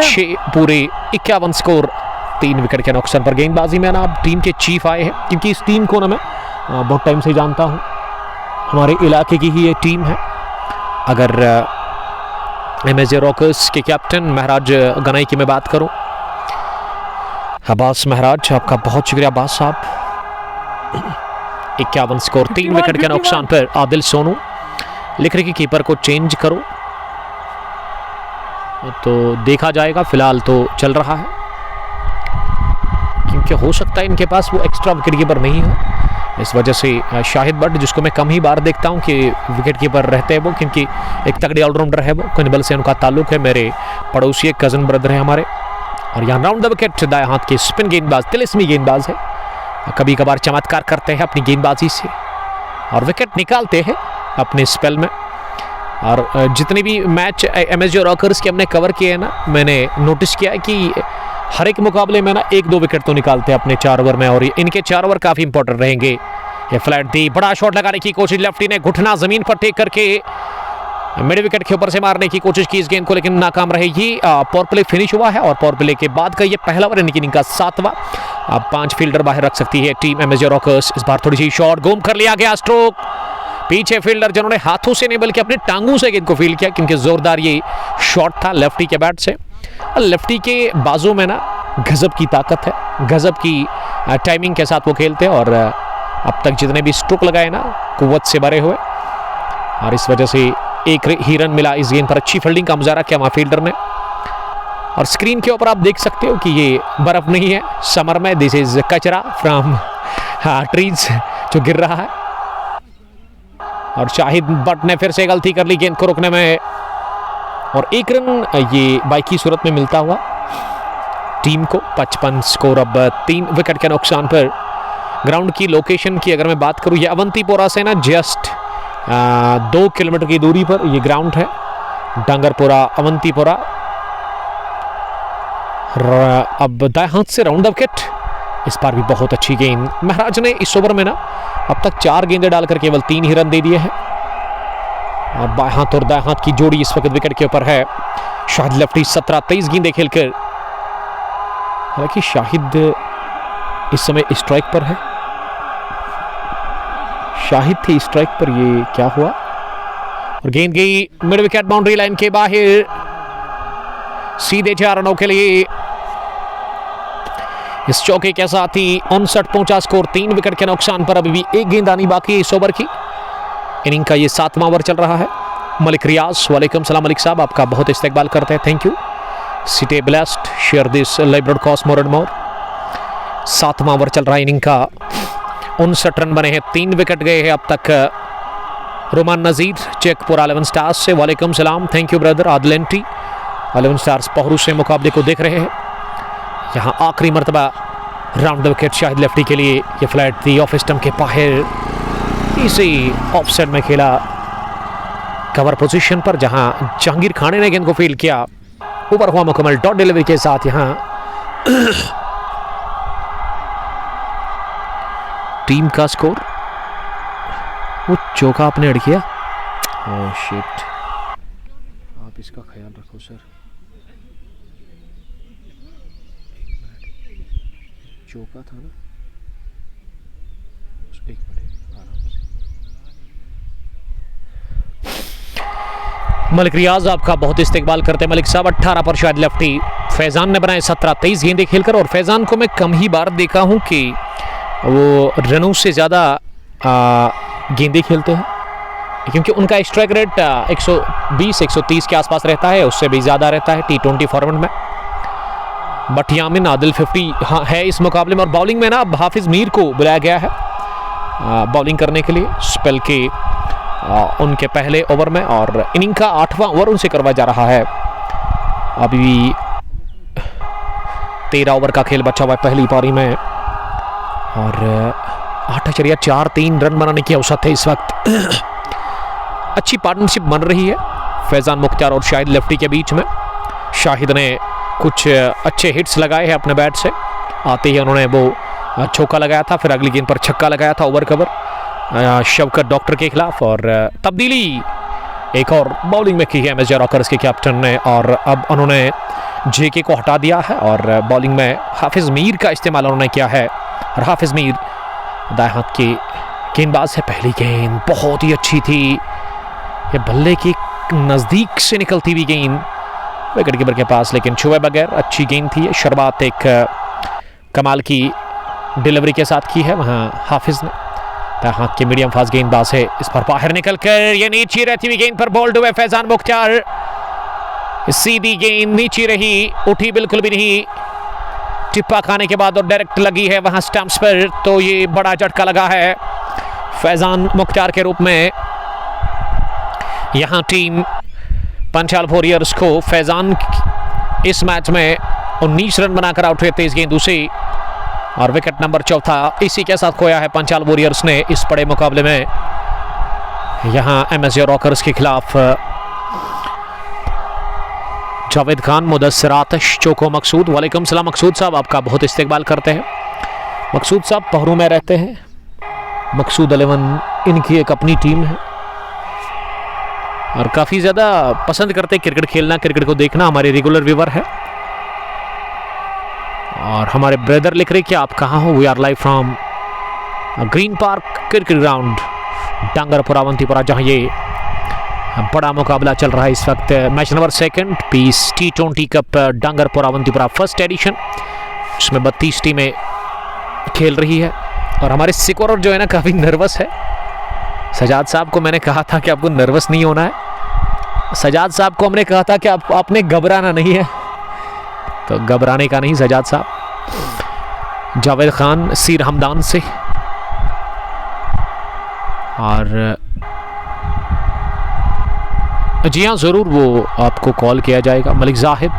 6 पूरे 51 स्कोर, 3 विकेट के नुकसान पर। गेंदबाजी में ना अब टीम के चीफ आए हैं क्योंकि इस टीम को ना मैं बहुत टाइम से जानता हूँ, हमारे इलाके की ही ये टीम है। अगर MSJ रॉकर्स के कैप्टन महराज गनाई की मैं बात करूं, अब्बास महराज, आपका बहुत शुक्रिया अब्बास साहब। 51 स्कोर, 3 विकेट के नुकसान पर आदिल सोनू लिख रहे कि कीपर को चेंज करो, तो देखा जाएगा, फिलहाल तो चल रहा है क्योंकि हो सकता है इनके पास वो एक्स्ट्रा विकेट कीपर नहीं हो, इस वजह से शाहिद भट्ट, जिसको मैं कम ही बार देखता हूं कि विकेट कीपर रहते हैं वो, क्योंकि एक तगड़े ऑलराउंडर है वो, कनिबल से उनका ताल्लुक है, मेरे पड़ोसी एक कज़न ब्रदर है हमारे। और यहाँ राउंड द विकेट दाएं हाथ के स्पिन गेंदबाज, तिलिस्मी गेंदबाज है, कभी कभार चमत्कार करते हैं अपनी गेंदबाजी से और विकेट निकालते हैं अपने स्पेल में। और जितने भी मैच MSJ रॉकर्स के हमने कवर किए हैं ना, मैंने नोटिस किया है कि हर एक मुकाबले में ना 1-2 विकेट तो निकालते हैं अपने 4 ओवर में और इनके 4 ओवर काफ़ी इंपॉर्टेंट रहेंगे। ये फ्लैट दी, बड़ा शॉट लगाने की कोशिश, लेफ्टी ने घुटना जमीन पर टेक करके मिड विकेट के ऊपर से मारने की कोशिश की इस गेंद को, लेकिन नाकाम रहेगी। पावर प्ले फिनिश हुआ है और पावर प्ले के बाद का ये पहला ओवर इनकी इनिंग का 7वां। अब 5 फील्डर बाहर रख सकती है टीम MSJ रॉकर्स। इस बार थोड़ी सी शॉट घूम कर लिया गया, स्ट्रोक पीछे फील्डर जिन्होंने हाथों से नहीं बल्कि अपने टांगों से गेंद को फील्ड किया क्योंकि जोरदार ये शॉट था लेफ्टी के बैट से। लेफ्टी के बाजू में ना गजब की ताकत है, गजब की टाइमिंग के साथ वो खेलते हैं और अब तक जितने भी स्ट्रोक लगाए ना कुव्वत से भरे हुए और इस वजह से एक ही रन मिला इस गेंद पर। अच्छी फील्डिंग का मुजाहरा किया वहाँ फील्डर ने और स्क्रीन के ऊपर आप देख सकते हो कि ये बर्फ नहीं है समर में, दिस इज कचरा फ्रॉम ट्रीज जो गिर रहा है। और शाहिद भट्ट ने फिर से गलती कर ली गेंद को रोकने में और 1 रन ये बाइक की सूरत में मिलता हुआ टीम को। 55 स्कोर अब 3 विकेट के नुकसान पर। ग्राउंड की लोकेशन की अगर मैं बात करूं, ये अवंतीपोरा से ना जस्ट 2 किलोमीटर की दूरी पर ये ग्राउंड है, डांगरपुरा अवंतीपोरा। अब दाएं हाथ से राउंड द विकेट, इस बार भी बहुत अच्छी गेंद। महराज ने इस ओवर में ना अब तक 4 गेंदें डालकर केवल 3 ही रन दे दिए हैं और बाएं हाथ और दाएं हाथ की जोड़ी इस वक्त विकेट के ऊपर है। शाहिद लेफ्टी 17-23 गेंदें खेलकर, हालांकि शाहिद इस समय स्ट्राइक पर है, शाहिद थे स्ट्राइक पर, ये क्या हुआ और गेंद गई मिड विकेट बाउंड्री लाइन के बाहर। सीधे 4 रनों के लिए। इस चौके के साथ ही 59 पहुंचा स्कोर। 3 विकेट के नुकसान पर अभी भी एक गेंद आनी बाकी है इस ओवर की। इनिंग का ये 7वां ओवर चल रहा है। मलिक रियाज, वालेकुम सलाम मलिक साहब, आपका बहुत इस्तेकबाल करते हैं, thank you. Stay blessed, share this live broadcast more and more. 7वां ओवर चल रहा है इनिंग का। 59 रन बने हैं, 3 विकेट गए हैं अब तक। रोमान नजीर चेकपुरा 11 स्टार्स से, वालेकुम सलाम, thank you brother. Adil entry 11 stars Pahru से मुकाबले को देख रहे हैं। यहाँ आखिरी मरतबा round the wicket Shahid lefty के लिए। ये फ्लैट थी ऑफ स्टंप के बाहर, इसी ऑफ साइड में खेला कवर पोजीशन पर, जहां जहांगीर खाने ने गेंद को फील्ड किया। ऊपर हुआ मुकम्मल डॉट डिलीवरी के साथ। यहां टीम का स्कोर, वो चौका आपने अड़ किया। ओह शिट, आप इसका ख्याल रखो सर। चौका था ना, एक मिनट आराम से। मलिक रियाज आपका बहुत इस्तेकबाल करते हैं मलिक साहब। 18 पर शायद लेफ्टी। फैजान ने बनाए 17-23 गेंदें खेलकर, और फैजान को मैं कम ही बार देखा हूं कि वो रनों से ज़्यादा गेंदें खेलते हैं, क्योंकि उनका स्ट्राइक रेट 120-130 के आसपास रहता है, उससे भी ज़्यादा रहता है T20 फॉर्मेट में। बट यामिन आदिल 50 हाँ है इस मुकाबले में। और बॉलिंग में ना अब हाफिज़ मीर को बुलाया गया है बॉलिंग करने के लिए स्पेल के उनके पहले ओवर में, और इनिंग का 8वां ओवर उनसे करवाया जा रहा है। अभी 13 ओवर का खेल बचा हुआ है पहली पारी में, और 8.43 रन बनाने की औसत है इस वक्त। अच्छी पार्टनरशिप बन रही है फैजान मुख्तार और शाहिद लेफ्टी के बीच में। शाहिद ने कुछ अच्छे हिट्स लगाए हैं अपने बैट से। आते ही उन्होंने वो चौका लगाया था, फिर अगली गेंद पर छक्का लगाया था ओवर कवर शवकत डॉक्टर के खिलाफ। और तब्दीली एक और बॉलिंग में की है एमएसजे रॉकर्स के कैप्टन ने, और अब उन्होंने जेके को हटा दिया है और बॉलिंग में हाफिज़ मीर का इस्तेमाल उन्होंने किया है। और हाफिज़ मीर दाएं हाथ के गेंदबाज है। पहली गेंद बहुत ही अच्छी थी, ये बल्ले की नज़दीक से निकलती हुई गेंद विकेट कीपर के पास, लेकिन छुए बगैर अच्छी गेंद थी। शुरुआत एक कमाल की डिलीवरी के साथ की है वहाँ हाफिज़ ने। हाथ के मीडियम फास्ट गेंदबाज है, इस पर बाहर निकलकर ये नीचे रहती हुई गेंद पर बोल्ड हुए फैजान मुख्तार। सीधी गेंद नीचे रही, उठी बिल्कुल भी नहीं, टिप्पा खाने के बाद और डायरेक्ट लगी है वहां स्टंप्स पर, तो ये बड़ा झटका लगा है फैजान मुख्तार के रूप में। यहां टीम पंचाल वॉरियर्स को फैजान इस मैच में 19 रन बनाकर आउट हुए 23 गेंदों से, और विकेट नंबर 4 इसी के साथ खोया है पंचाल वॉरियर्स ने इस बड़े मुकाबले में। यहां एमएसजे रॉकर्स के खिलाफ जावेद खान, मुदस्सिर आतिश, चोको मकसूद, वालेकुम सलाम मकसूद साहब, आपका बहुत इस्तेकबाल करते हैं। मकसूद साहब पहरू में रहते हैं। मकसूद 11 इनकी एक अपनी टीम है और काफ़ी ज़्यादा पसंद करते हैं क्रिकेट खेलना, क्रिकेट को देखना, हमारे रेगुलर व्यूवर है। और हमारे ब्रदर लिख रहे कि आप कहाँ हो। We are live from Green Park cricket ground Dangarpora Awantipora, जहाँ ये बड़ा मुकाबला चल रहा है इस वक्त। Match number 2 Peace T20 Cup Dangarpora Awantipora first edition, इसमें 32 टीमें खेल रही है। और हमारे स्कोरर जो है ना काफ़ी नर्वस है। सजाद साहब को मैंने कहा था कि आपको नर्वस नहीं होना है। सजाद साहब को हमने कहा था कि आपने घबराना नहीं है, तो घबराने का नहीं सजाद साहब। जावेद खान सीर हमदान से, और जी हाँ ज़रूर वो आपको कॉल किया जाएगा। मलिक जाहिद,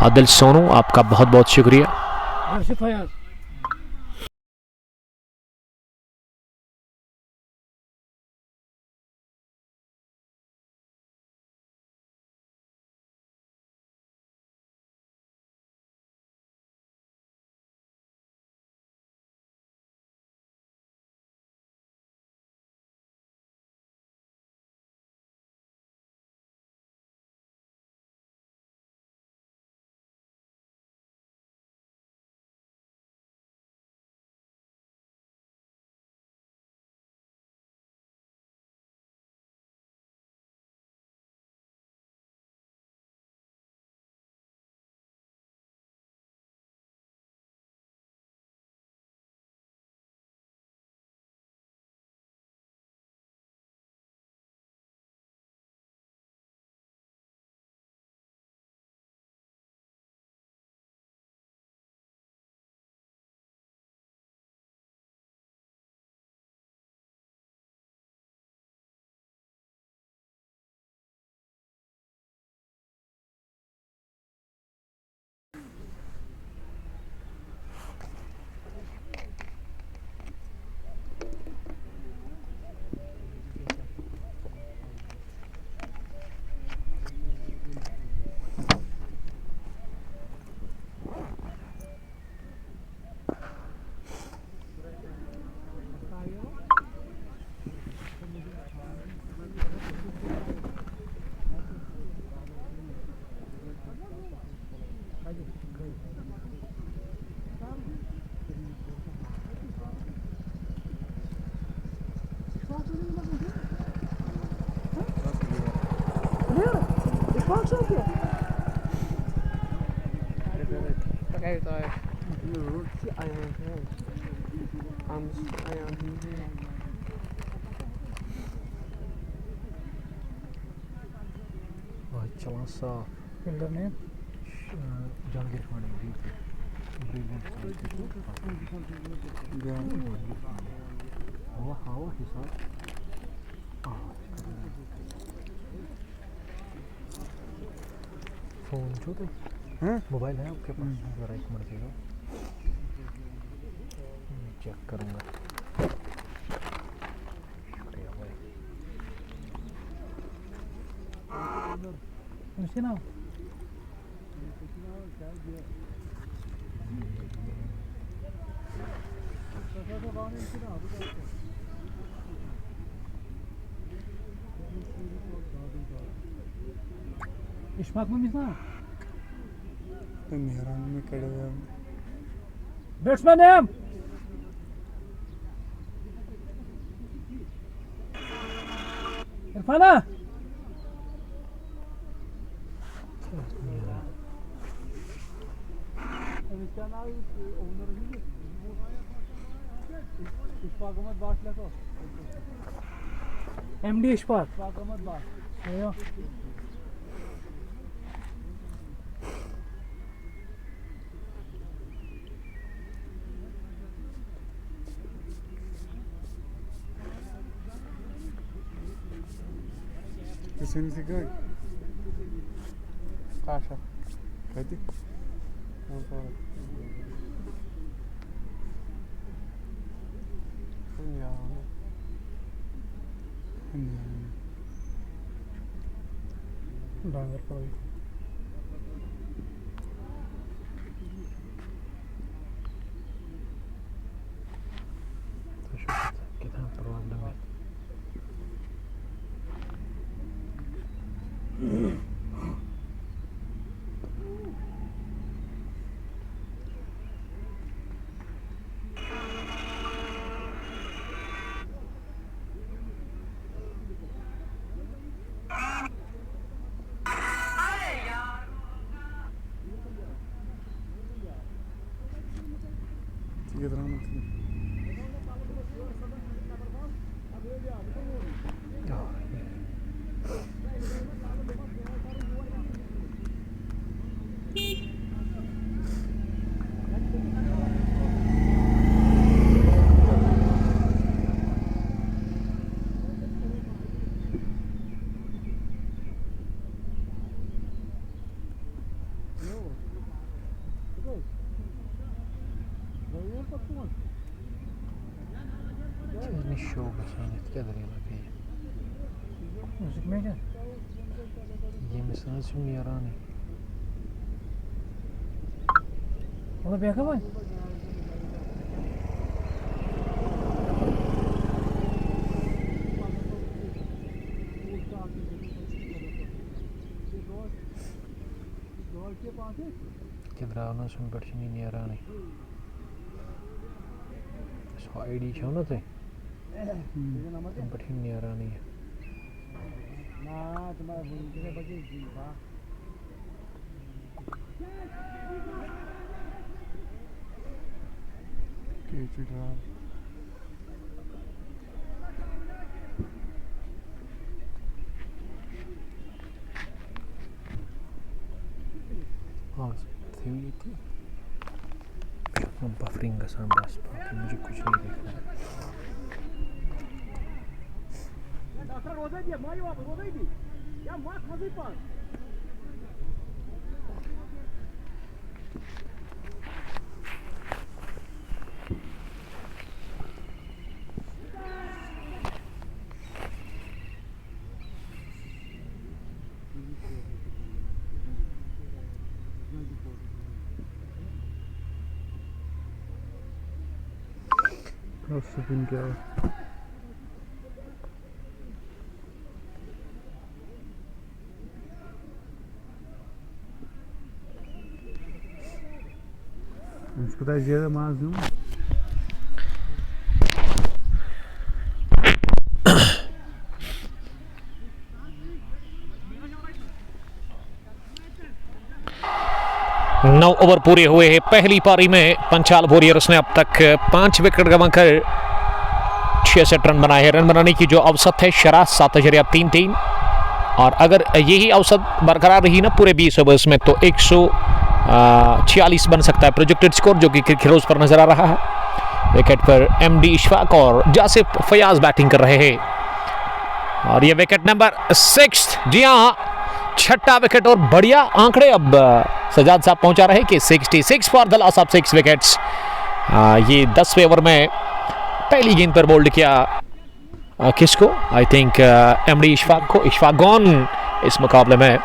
आदिल सोनू, आपका बहुत बहुत शुक्रिया। चला साफ फिल्डर ने जहांगीर खान हवा हिसाब फ़ोन जो तो मोबाइल है आपके पास? ज़रा एक मिनट देगा, चेक करूँगा। शुक्रिया भाई। ना इश्फाक में मिसना तो मेहरान में खड़े हुए हम बैट्समैन है हम इरफाना इश्फाक अहमद बास लेको एमडी इश्फाक अहमद बास किसी ने सिखा आशा कहती डांगर कोई कितना प्रॉब्लम है। शो बसानत क्या दलील है म्यूजिक में क्या ये मिसाल सुन यारा नहीं वो देखा भाई किधर आना सुन पड़छनी नहीं यारा नहीं सो आईडी छो ना ते पड़छनी नहीं यारा नहीं है ना तुम्हारा बुरी बजे जी बा हाँ थी थी बफरिंग का साम बस बाकी मुझे कुछ नहीं देखना है डॉक्टर रोज़ ही मारी वापस रोज़ ही या मास्क मत पास स्पिन क्या उसको तो ज़्यादा मार दूँ 9 ओवर पूरे हुए हैं पहली पारी में। पंचाल वॉरियर्स ने अब तक 5 विकेट गंवाकर 66 रन बनाए हैं। रन बनाने की जो औसत है शराह 7.33 और अगर यही औसत बरकरार रही ना पूरे 20 ओवर्स में तो 146 बन सकता है प्रोजेक्टेड स्कोर, जो कि खिरोज पर नजर आ रहा है। विकेट पर एमडी इशफाक और जासिफ फयाज बैटिंग कर रहे हैं और ये विकेट नंबर 6, जी हाँ, छठा विकेट और बढ़िया आंकड़े अब सजाद साहब पहुंचा रहे कि 66 for the loss of 6 wickets. ये 10वें ओवर में पहली गेंद पर बोल्ड किया किसको, आई थिंक एमडी इशफाक को। इशफाक गॉन इस मुकाबले में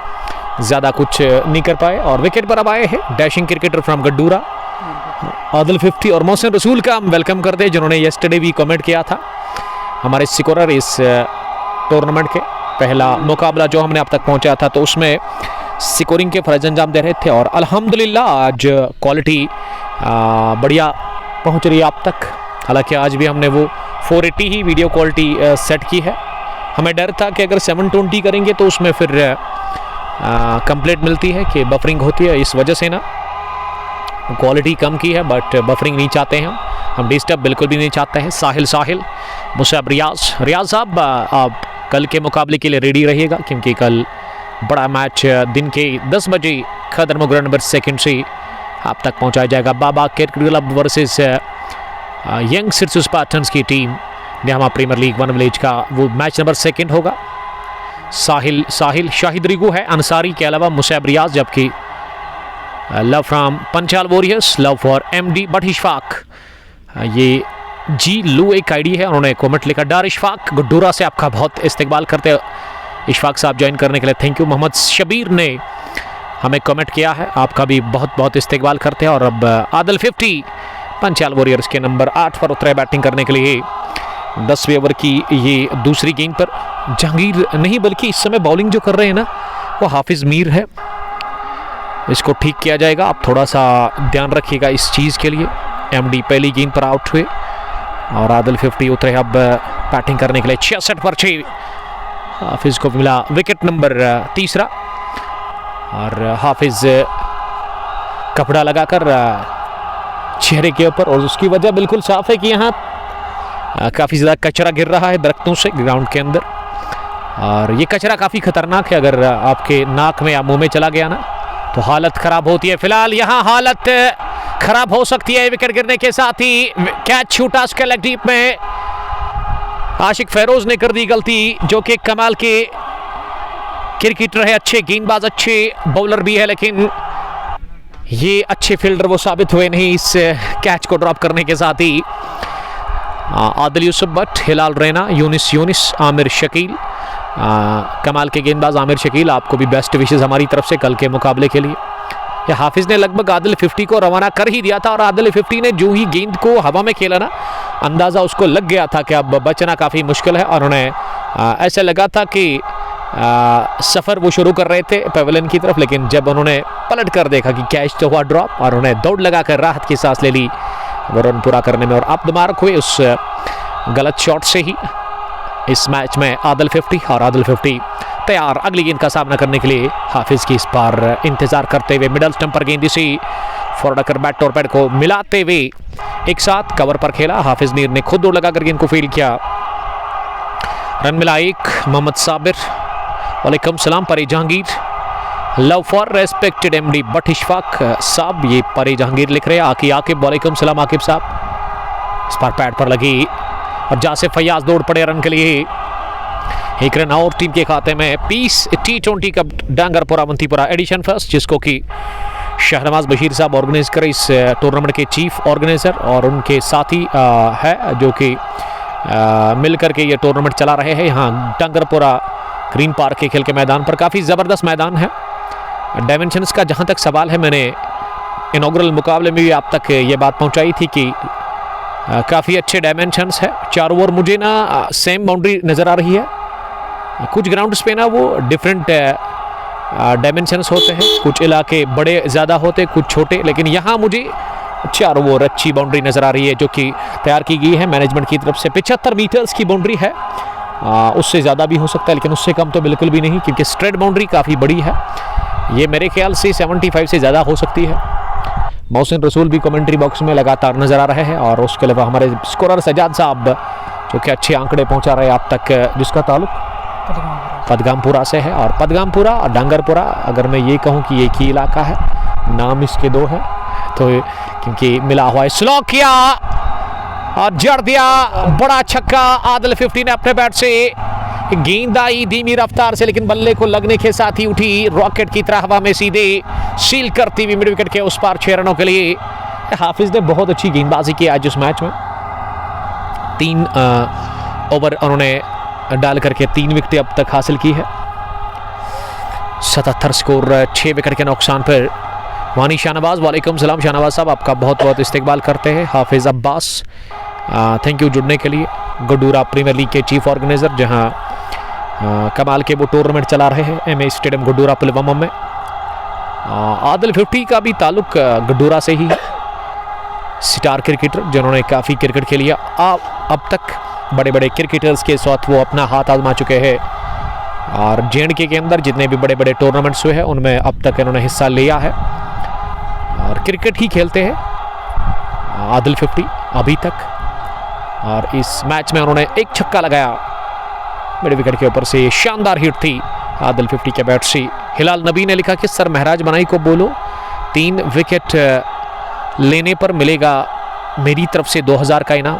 ज़्यादा कुछ नहीं कर पाए और विकेट पर अब आए हैं डैशिंग क्रिकेटर फ्रॉम गड्डूरा आदिल 50 और मोहसिन रसूल का हम वेलकम करते हैं, जिन्होंने येस्टरडे भी कमेंट किया था हमारे स्कोरर इस टूर्नामेंट के। पहला मुकाबला जो हमने अब तक पहुंचा था तो उसमें स्कोरिंग के फर्ज अंजाम दे रहे थे और अल्हम्दुलिल्लाह आज क्वालिटी बढ़िया पहुंच रही है अब तक। हालांकि आज भी हमने वो 480 ही वीडियो क्वालिटी सेट की है। हमें डर था कि अगर 720 करेंगे तो उसमें फिर कंप्लेंट मिलती है कि बफरिंग होती है, इस वजह से ना क्वालिटी कम की है, बट बफरिंग नहीं चाहते हैं हम डिस्टर्ब बिल्कुल भी नहीं चाहते हैं। साहिल मुसअब रियाज साहब आप कल के मुकाबले के लिए रेडी रहिएगा, क्योंकि कल बड़ा मैच दिन के 10 बजे खदर मुगरा नंबर 2 से आप तक पहुंचाया जाएगा। Baba cricket club versus young Sirsu Spartans की team Niyama premier league 1 village का वो मैच नंबर 2 होगा। साहिल शाहिद रिगू है अंसारी के अलावा मुसअब रियाज, जबकि love from Panchal warriors, love for MD Butt Ishfaq. ये जी लू एक आईडी है, उन्होंने कमेंट लिखा डार इशफाक गुड्डूरा से आपका बहुत इस्तेकबाल करते हैं इशफाक साहब ज्वाइन करने के लिए, थैंक यू। मोहम्मद शबीर ने हमें कमेंट किया है, आपका भी बहुत इस्तेकबाल करते हैं। और अब आदिल 50 पंचाल वॉरियर्स के नंबर 8 पर उतरे बैटिंग करने के लिए 10वें ओवर की ये दूसरी गेंद पर। जहांगीर नहीं बल्कि इस समय बॉलिंग जो कर रहे हैं ना वो हाफिज मीर है, इसको ठीक किया जाएगा। आप थोड़ा सा ध्यान रखिएगा इस चीज़ के लिए। एमडी पहली गेंद पर आउट हुए और आदिल 50 उतरे अब बैटिंग करने के लिए 66 पर 6। हाफिज को मिला विकेट नंबर 3 और हाफिज कपड़ा लगाकर चेहरे के ऊपर, और उसकी वजह बिल्कुल साफ है कि यहाँ काफ़ी ज़्यादा कचरा गिर रहा है दरख्तों से ग्राउंड के अंदर, और ये कचरा काफ़ी खतरनाक है। अगर आपके नाक में या मुंह में चला गया ना तो हालत ख़राब होती है। फिलहाल यहाँ हालत ख़राब हो सकती है विकेट गिरने के साथ ही। कैच छूटा उसके लेग डीप में, आशिक फेरोज ने कर दी गलती, जो कि कमाल के क्रिकेटर है, अच्छे गेंदबाज, अच्छे बॉलर भी है, लेकिन ये अच्छे फील्डर वो साबित हुए नहीं इस कैच को ड्रॉप करने के साथ ही। आदिल यूसुफ भट्ट, हिलाल रैना, यूनिस, आमिर शकील, कमाल के गेंदबाज आमिर शकील, आपको भी बेस्ट विशेस हमारी तरफ से कल के मुकाबले के लिए। ये हाफिज ने लगभग आदिल 50 को रवाना कर ही दिया था और आदिल 50 ने जो ही गेंद को हवा में खेला ना, अंदाज़ा उसको लग गया था कि अब बचना काफ़ी मुश्किल है, और उन्हें ऐसा लगा था कि सफ़र वो शुरू कर रहे थे पेवेलियन की तरफ, लेकिन जब उन्होंने पलट कर देखा कि कैच तो हुआ ड्रॉप, और उन्हें दौड़ लगाकर राहत की सांस ले ली वो रन पूरा करने में, और आप दिमाग हुए उस गलत शॉट से ही। इस मैच में आदिल 50 और आदिल 50 तैयार अगली गेंद का सामना करने के लिए। हाफिज की इस बार इंतजार करते हुए मिडल स्टंप पर गेंद इसी फॉरवर्ड कर बैट और पैड को मिलाते हुए एक साथ कवर पर खेला। हाफिज मीर ने खुद दौड़ लगाकर गेंद को फील्ड किया, रन मिला 1। मोहम्मद साबिर, वालेकुम सलाम। परे Jahangir, love for respected MD Butt Ishfaq साहब, ये परे जहांगीर लिख रहे हैं। आकिब, वालेकुम सलाम आकिब साहब। इस बार पैड पर लगी और जासिफ फयाज दौड़ पड़े रन के लिए। 1 रन और टीम के खाते में। Peace T20 Cup Dangarpora Awantipora edition first, जिसको कि शहनवाज बशीर साहब ऑर्गेनाइज करे, इस टूर्नामेंट के चीफ ऑर्गेनाइजर, और उनके साथी है जो कि मिल करके ये टूर्नामेंट चला रहे हैं यहाँ डांगरपुरा ग्रीन पार्क के खेल के मैदान पर। काफ़ी ज़बरदस्त मैदान है। डायमेंशंस का जहाँ तक सवाल है, मैंने इनॉग्रल मुकाबले में भी आप तक ये बात पहुँचाई थी कि काफ़ी अच्छे डायमेंशंस है। चारों ओर मुझे ना सेम बाउंड्री नज़र आ रही है। कुछ ग्राउंड्स पे ना वो डिफरेंट डायमेंशंस होते हैं, कुछ इलाके बड़े ज़्यादा होते, कुछ छोटे, लेकिन यहाँ मुझे चारों ओर अच्छी बाउंड्री नज़र आ रही है जो कि तैयार की गई है मैनेजमेंट की तरफ से। 75 मीटर्स की बाउंड्री है, उससे ज़्यादा भी हो सकता है, लेकिन उससे कम तो बिल्कुल भी नहीं, क्योंकि स्ट्रेट बाउंड्री काफ़ी बड़ी है। ये मेरे ख्याल से 75 से ज़्यादा हो सकती है। मोहसिन रसूल भी कमेंट्री बॉक्स में लगातार नज़र आ रहे हैं, और उसके अलावा हमारे स्कोरर सजाद साहब जो कि अच्छे आंकड़े पहुंचा रहे हैं आप तक, जिसका ताल्लुक पदगामपुरा से है। और पदगामपुरा और डांगरपुरा, अगर मैं ये कहूँ कि एक ही इलाका है, नाम इसके दो है, तो क्योंकि मिला हुआ है। स्लो किया और जड़ दिया, बड़ा छक्का। आदिल 50 ने अपने बैट से गेंद आई धीमी रफ्तार से, लेकिन बल्ले को लगने के साथ ही उठी रॉकेट की तरह हवा में सीधे सील करती हुई मिड विकेट के उस पार 6 रनों के लिए। हाफिज ने बहुत अच्छी गेंदबाजी की आज उस मैच में। 3 ओवर उन्होंने डाल करके 3 विकेटें अब तक हासिल की है। 77 स्कोर 6 विकेट के नुकसान पर। वानी शाहनवाज, वालेकुम सलाम शाहनवाज साहब, आपका बहुत बहुत इस्तकबाल करते हैं। हाफिज अब्बास, थैंक यू जुड़ने के लिए। गडूरा प्रीमियर लीग के चीफ ऑर्गेनाइजर, जहां कमाल के वो टूर्नामेंट चला रहे हैं एमए स्टेडियम गडूरा पुलवामा में। आदिल 50 का भी ताल्लुक गडूरा से ही है। स्टार क्रिकेटर जिन्होंने काफ़ी क्रिकेट खेलिया, अब तक बड़े बड़े क्रिकेटर्स के साथ वो अपना हाथ आजमा चुके हैं, और JNK के अंदर जितने भी बड़े बड़े टूर्नामेंट्स हुए हैं उनमें अब तक इन्होंने हिस्सा लिया है, और क्रिकेट ही खेलते हैं आदिल 50 अभी तक। और इस मैच में उन्होंने एक छक्का लगाया मिड विकेट के ऊपर से, शानदार हिट थी आदिल 50 के बैट से। हिलाल नबी ने लिखा कि सर महराज बनाई को बोलो 3 विकेट लेने पर मिलेगा मेरी तरफ से 2000 का इनाम।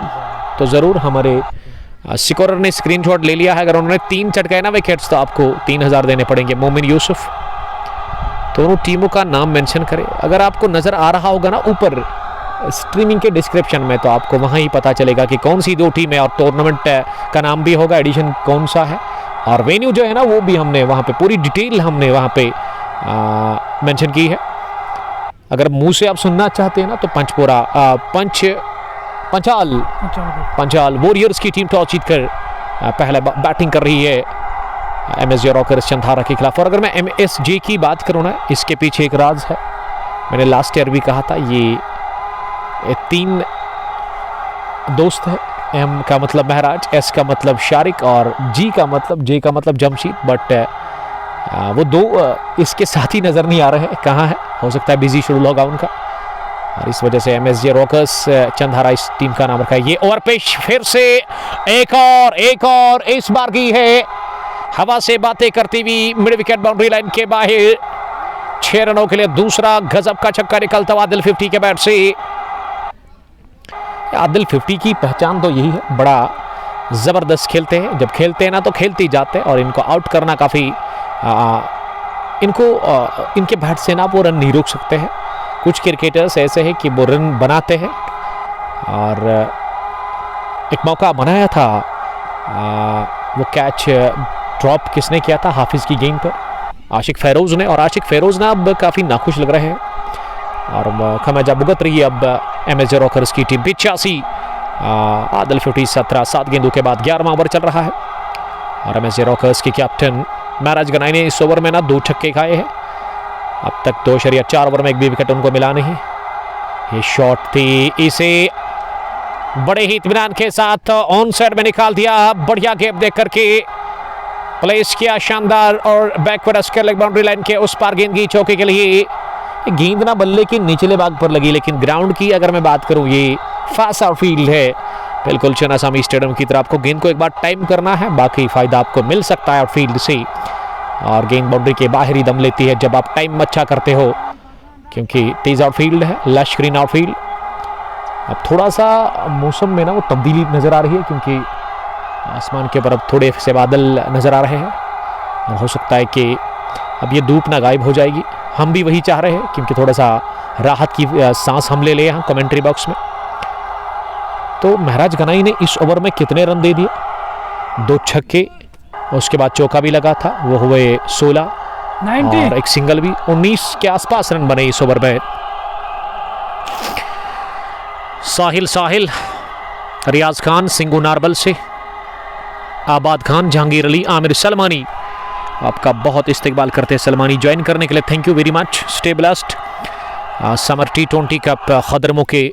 तो ज़रूर हमारे स्कोरर ने स्क्रीनशॉट ले लिया है। अगर उन्होंने 3 चटकाए ना विकेट्स तो आपको 3000 देने पड़ेंगे। मोमिन यूसुफ, दोनों टीमों का नाम मेंशन करें। अगर आपको नज़र आ रहा होगा ना ऊपर स्ट्रीमिंग के डिस्क्रिप्शन में, तो आपको वहाँ ही पता चलेगा कि कौन सी 2 टीम है, और टूर्नामेंट का नाम भी होगा, एडिशन कौन सा है, और वेन्यू जो है ना वो भी हमने वहाँ पे पूरी डिटेल हमने वहाँ पे मेंशन की है। अगर मुंह से आप सुनना चाहते हैं ना तो पंचपुरा पंचाल वॉरियर्स की टीम टॉस जीतकर पहले बैटिंग कर रही है MSG रॉकर्स चंधारा के खिलाफ। और अगर मैं MSG की बात करूँ ना, इसके पीछे एक राज है। मैंने लास्ट ईयर भी कहा था, ये 3 दोस्त है। M का मतलब महराज, S का मतलब शारिक, और J का मतलब जमशीद। बट वो 2 इसके साथ ही नज़र नहीं आ रहे हैं, कहाँ है, हो सकता है बिजी शेड्यूल होगा उनका, और इस वजह से MSG रॉकर्स चंधारा इस टीम का नाम रखा है। ये ओवर पेश फिर से एक और इस बार की है, हवा से बातें करती हुई मिड विकेट बाउंड्री लाइन के बाहर। 6 रनों के लिए दूसरा गजब का छक्का निकलता हुआ आदिल 50 के बैट से। आदिल 50 की पहचान तो यही है, बड़ा ज़बरदस्त खेलते हैं। जब खेलते हैं ना तो खेलते ही जाते हैं, और इनको आउट करना काफ़ी इनके बैट से ना वो रन नहीं रोक सकते हैं। कुछ क्रिकेटर्स ऐसे हैं कि वो रन बनाते हैं, और एक मौका बनाया था, वो कैच ड्रॉप किसने किया था हाफिज़ की गेंद पर, आशिक फेरोज़ ने। और आशिक फेरोज़ ना अब काफ़ी नाखुश लग रहे हैं, और खमेजा भुगत रही है अब MSG रॉकर्स की टीम। 85 आदिल 50 17 7 गेंदों के बाद 11वां ओवर चल रहा है, और MSG रॉकर्स की कैप्टन महराज गनाई ने इस ओवर में ना 2 छक्के खाए हैं। अब तक 2.4 ओवर में एक भी विकेट उनको मिला नहीं। ये शॉट थी, इसे बड़े ही इत्मीनान के साथ ऑन साइड में निकाल दिया। बढ़िया गैप देख करके प्लेस किया, शानदार, और backward square leg boundary line के उस पार गेंद की चौके के लिए। गेंद ना बल्ले के निचले भाग पर लगी, लेकिन ग्राउंड की अगर मैं बात करूं, ये फास्ट आउट फील्ड है बिल्कुल चन्नास्वामी स्टेडियम की तरफ। आपको गेंद को एक बार टाइम करना है, बाकी फ़ायदा आपको मिल सकता है आउटफील्ड से, और गेंद बाउंड्री के बाहर ही दम लेती है जब आप टाइम अच्छा करते हो, क्योंकि तेज आउटफील्ड है, लश ग्रीन आउटफील्ड। अब थोड़ा सा मौसम में ना वो तब्दीली नज़र आ रही है, क्योंकि आसमान के ऊपर अब थोड़े से बादल नज़र आ रहे हैं, और हो सकता है कि अब ये धूप ना गायब हो जाएगी। हम भी वही चाह रहे हैं, क्योंकि थोड़ा सा राहत की सांस हम ले लें यहाँ कमेंट्री बॉक्स में। तो महराज गनाई ने इस ओवर में कितने रन दे दिए? 2 छक्के, उसके बाद चौका भी लगा था, वो हुए 16, और एक सिंगल भी। 19 के आसपास रन बने इस ओवर में। साहिल, रियाज खान सिंगू नारबल से, आबाद खान, जहांगीर अली, आमिर सलमानी, आपका बहुत इस्तकबाल करते हैं सलमानी ज्वाइन करने के लिए, thank you very much. Stay blessed. Summer T20 Cup खदरमों के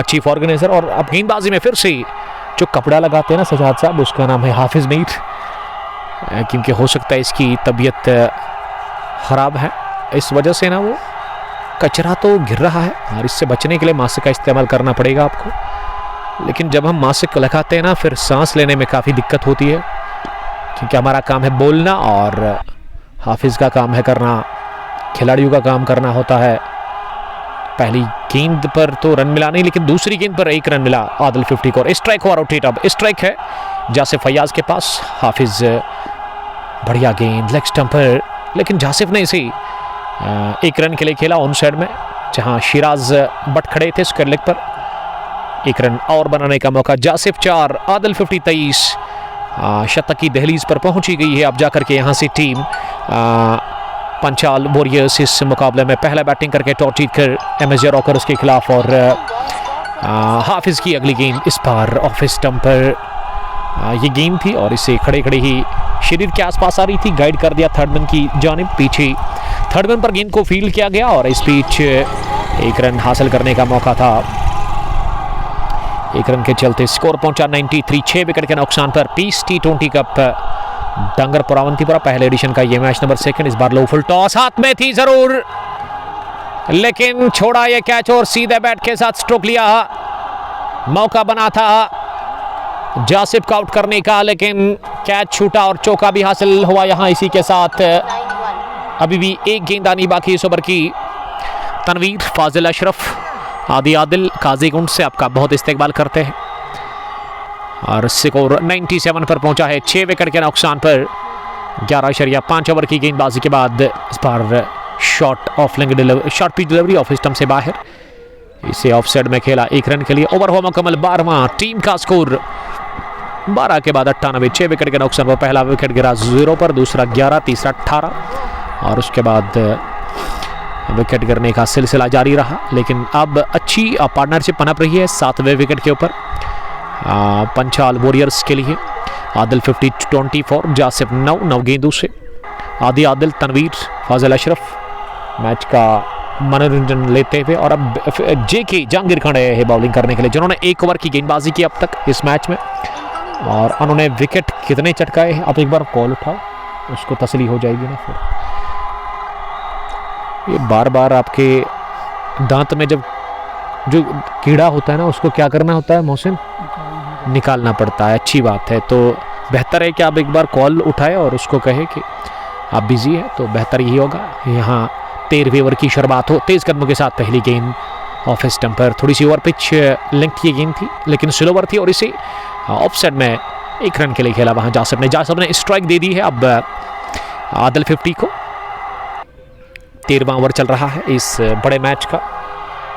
चीफ ऑर्गेनाइजर। और अब गेंदबाजी में फिर से जो कपड़ा लगाते हैं ना सजाद साहब, उसका नाम है हाफिज मीर, क्योंकि हो सकता है इसकी तबीयत ख़राब है, इस वजह से ना वो कचरा तो गिर रहा है और इससे बचने के लिए मास्क का इस्तेमाल करना पड़ेगा आपको। लेकिन जब हम मास्क लगाते हैं ना फिर सांस लेने में काफ़ी दिक्कत होती है, क्योंकि हमारा काम है बोलना और हाफिज़ का काम है करना, खिलाड़ियों का काम करना होता है। पहली गेंद पर तो रन मिला नहीं, लेकिन दूसरी गेंद पर 1 रन मिला आदिल 50 को। स्ट्राइक हुआ रोटेट, अब स्ट्राइक है जासिफ फयाज के पास। हाफिज़ बढ़िया गेंद लेग स्टंप पर, लेकिन जासिफ ने इसे 1 रन के लिए खेला ऑन साइड में, जहां शिराज बट खड़े थे स्क्वायर लेग पर। 1 रन और बनाने का मौका। जासिफ 4, आदिल 50 23। शतक की दहलीज पर पहुंची गई है अब जाकर के यहाँ से टीम पंचाल वॉरियर्स इस मुकाबले में। पहला बैटिंग करके टॉस जीतकर MSG रॉकर्स के खिलाफ, और हाफिज़ की अगली गेंद इस बार ऑफ स्टंप पर ये गेंद थी और इसे खड़े खड़े ही शरीर के आसपास आ रही थी, गाइड कर दिया थर्ड मैन की जानिब। पीछे थर्ड मैन पर गेंद को फील्ड किया गया और इस बीच 1 रन हासिल करने का मौका था। 1 रन के चलते स्कोर पहुंचा 93। 6 विकेट के नुकसान पर पीस T20 कप डांगर पुरावंतीपुरा पहले एडिशन का ये मैच नंबर 2। इस बार लो फुल टॉस हाथ में थी जरूर, लेकिन छोड़ा ये कैच और सीधे बैट के साथ स्ट्रोक लिया। मौका बना था जासिफ का आउट करने का, लेकिन कैच छूटा और चौका भी हासिल हुआ यहाँ। इसी के साथ अभी भी 1 गेंद आनी बाकी इस ओवर की। तनवीर, फाजिल अशरफ, आदि आदिल काजीगुंड से आपका बहुत इस्तेकबाल करते हैं और स्कोर 97 पर पहुंचा है 6 विकेट के नुकसान पर। 11.5 ओवर की गेंदबाजी के बाद इस बार short pitch delivery off stump से बाहर, इसे ऑफ साइड में खेला 1 रन के लिए। ओवर हुआ मुकम्मल 12वां। टीम का स्कोर 12 के बाद 98। 6 विकेट के नुकसान पर पहला विकेट गिरा 0 पर, दूसरा 11, तीसरा 18 और उसके बाद विकेट गिरने का सिलसिला जारी रहा। लेकिन अब अच्छी पार्टनरशिप पनप रही है 7वें विकेट के ऊपर पंचाल वॉरियर्स के लिए। आदिल 50 24, जासिफ 9 गेंदों से। आदि आदिल, तनवीर, फाजिल अशरफ मैच का मनोरंजन लेते हुए, और अब JK जहांगीर खड़े हैं बॉलिंग करने के लिए, जिन्होंने 1 ओवर की गेंदबाजी की अब तक इस मैच में, और उन्होंने विकेट कितने चटकाए हैं। अब एक बार कॉल उठाओ, उसको तसली हो जाएगी ना फिर। ये बार बार आपके दांत में जब जो कीड़ा होता है ना, उसको क्या करना होता है मोहसिन? निकालना पड़ता है। अच्छी बात है, तो बेहतर है कि आप एक बार कॉल उठाए और उसको कहे कि आप बिजी है, तो बेहतर यही होगा। यहाँ 13वें ओवर की शुरुआत हो तेज कदमों के साथ। पहली गेंद ऑफ स्टंप पर, थोड़ी सी ओवर पिच लेंथ की गेंद थी लेकिन स्लोवर थी, और इसे ऑफ साइड में 1 रन के लिए खेला वहाँ जासिफ ने स्ट्राइक दे दी है अब आदिल 50 को। 13वां ओवर चल रहा है इस बड़े मैच का।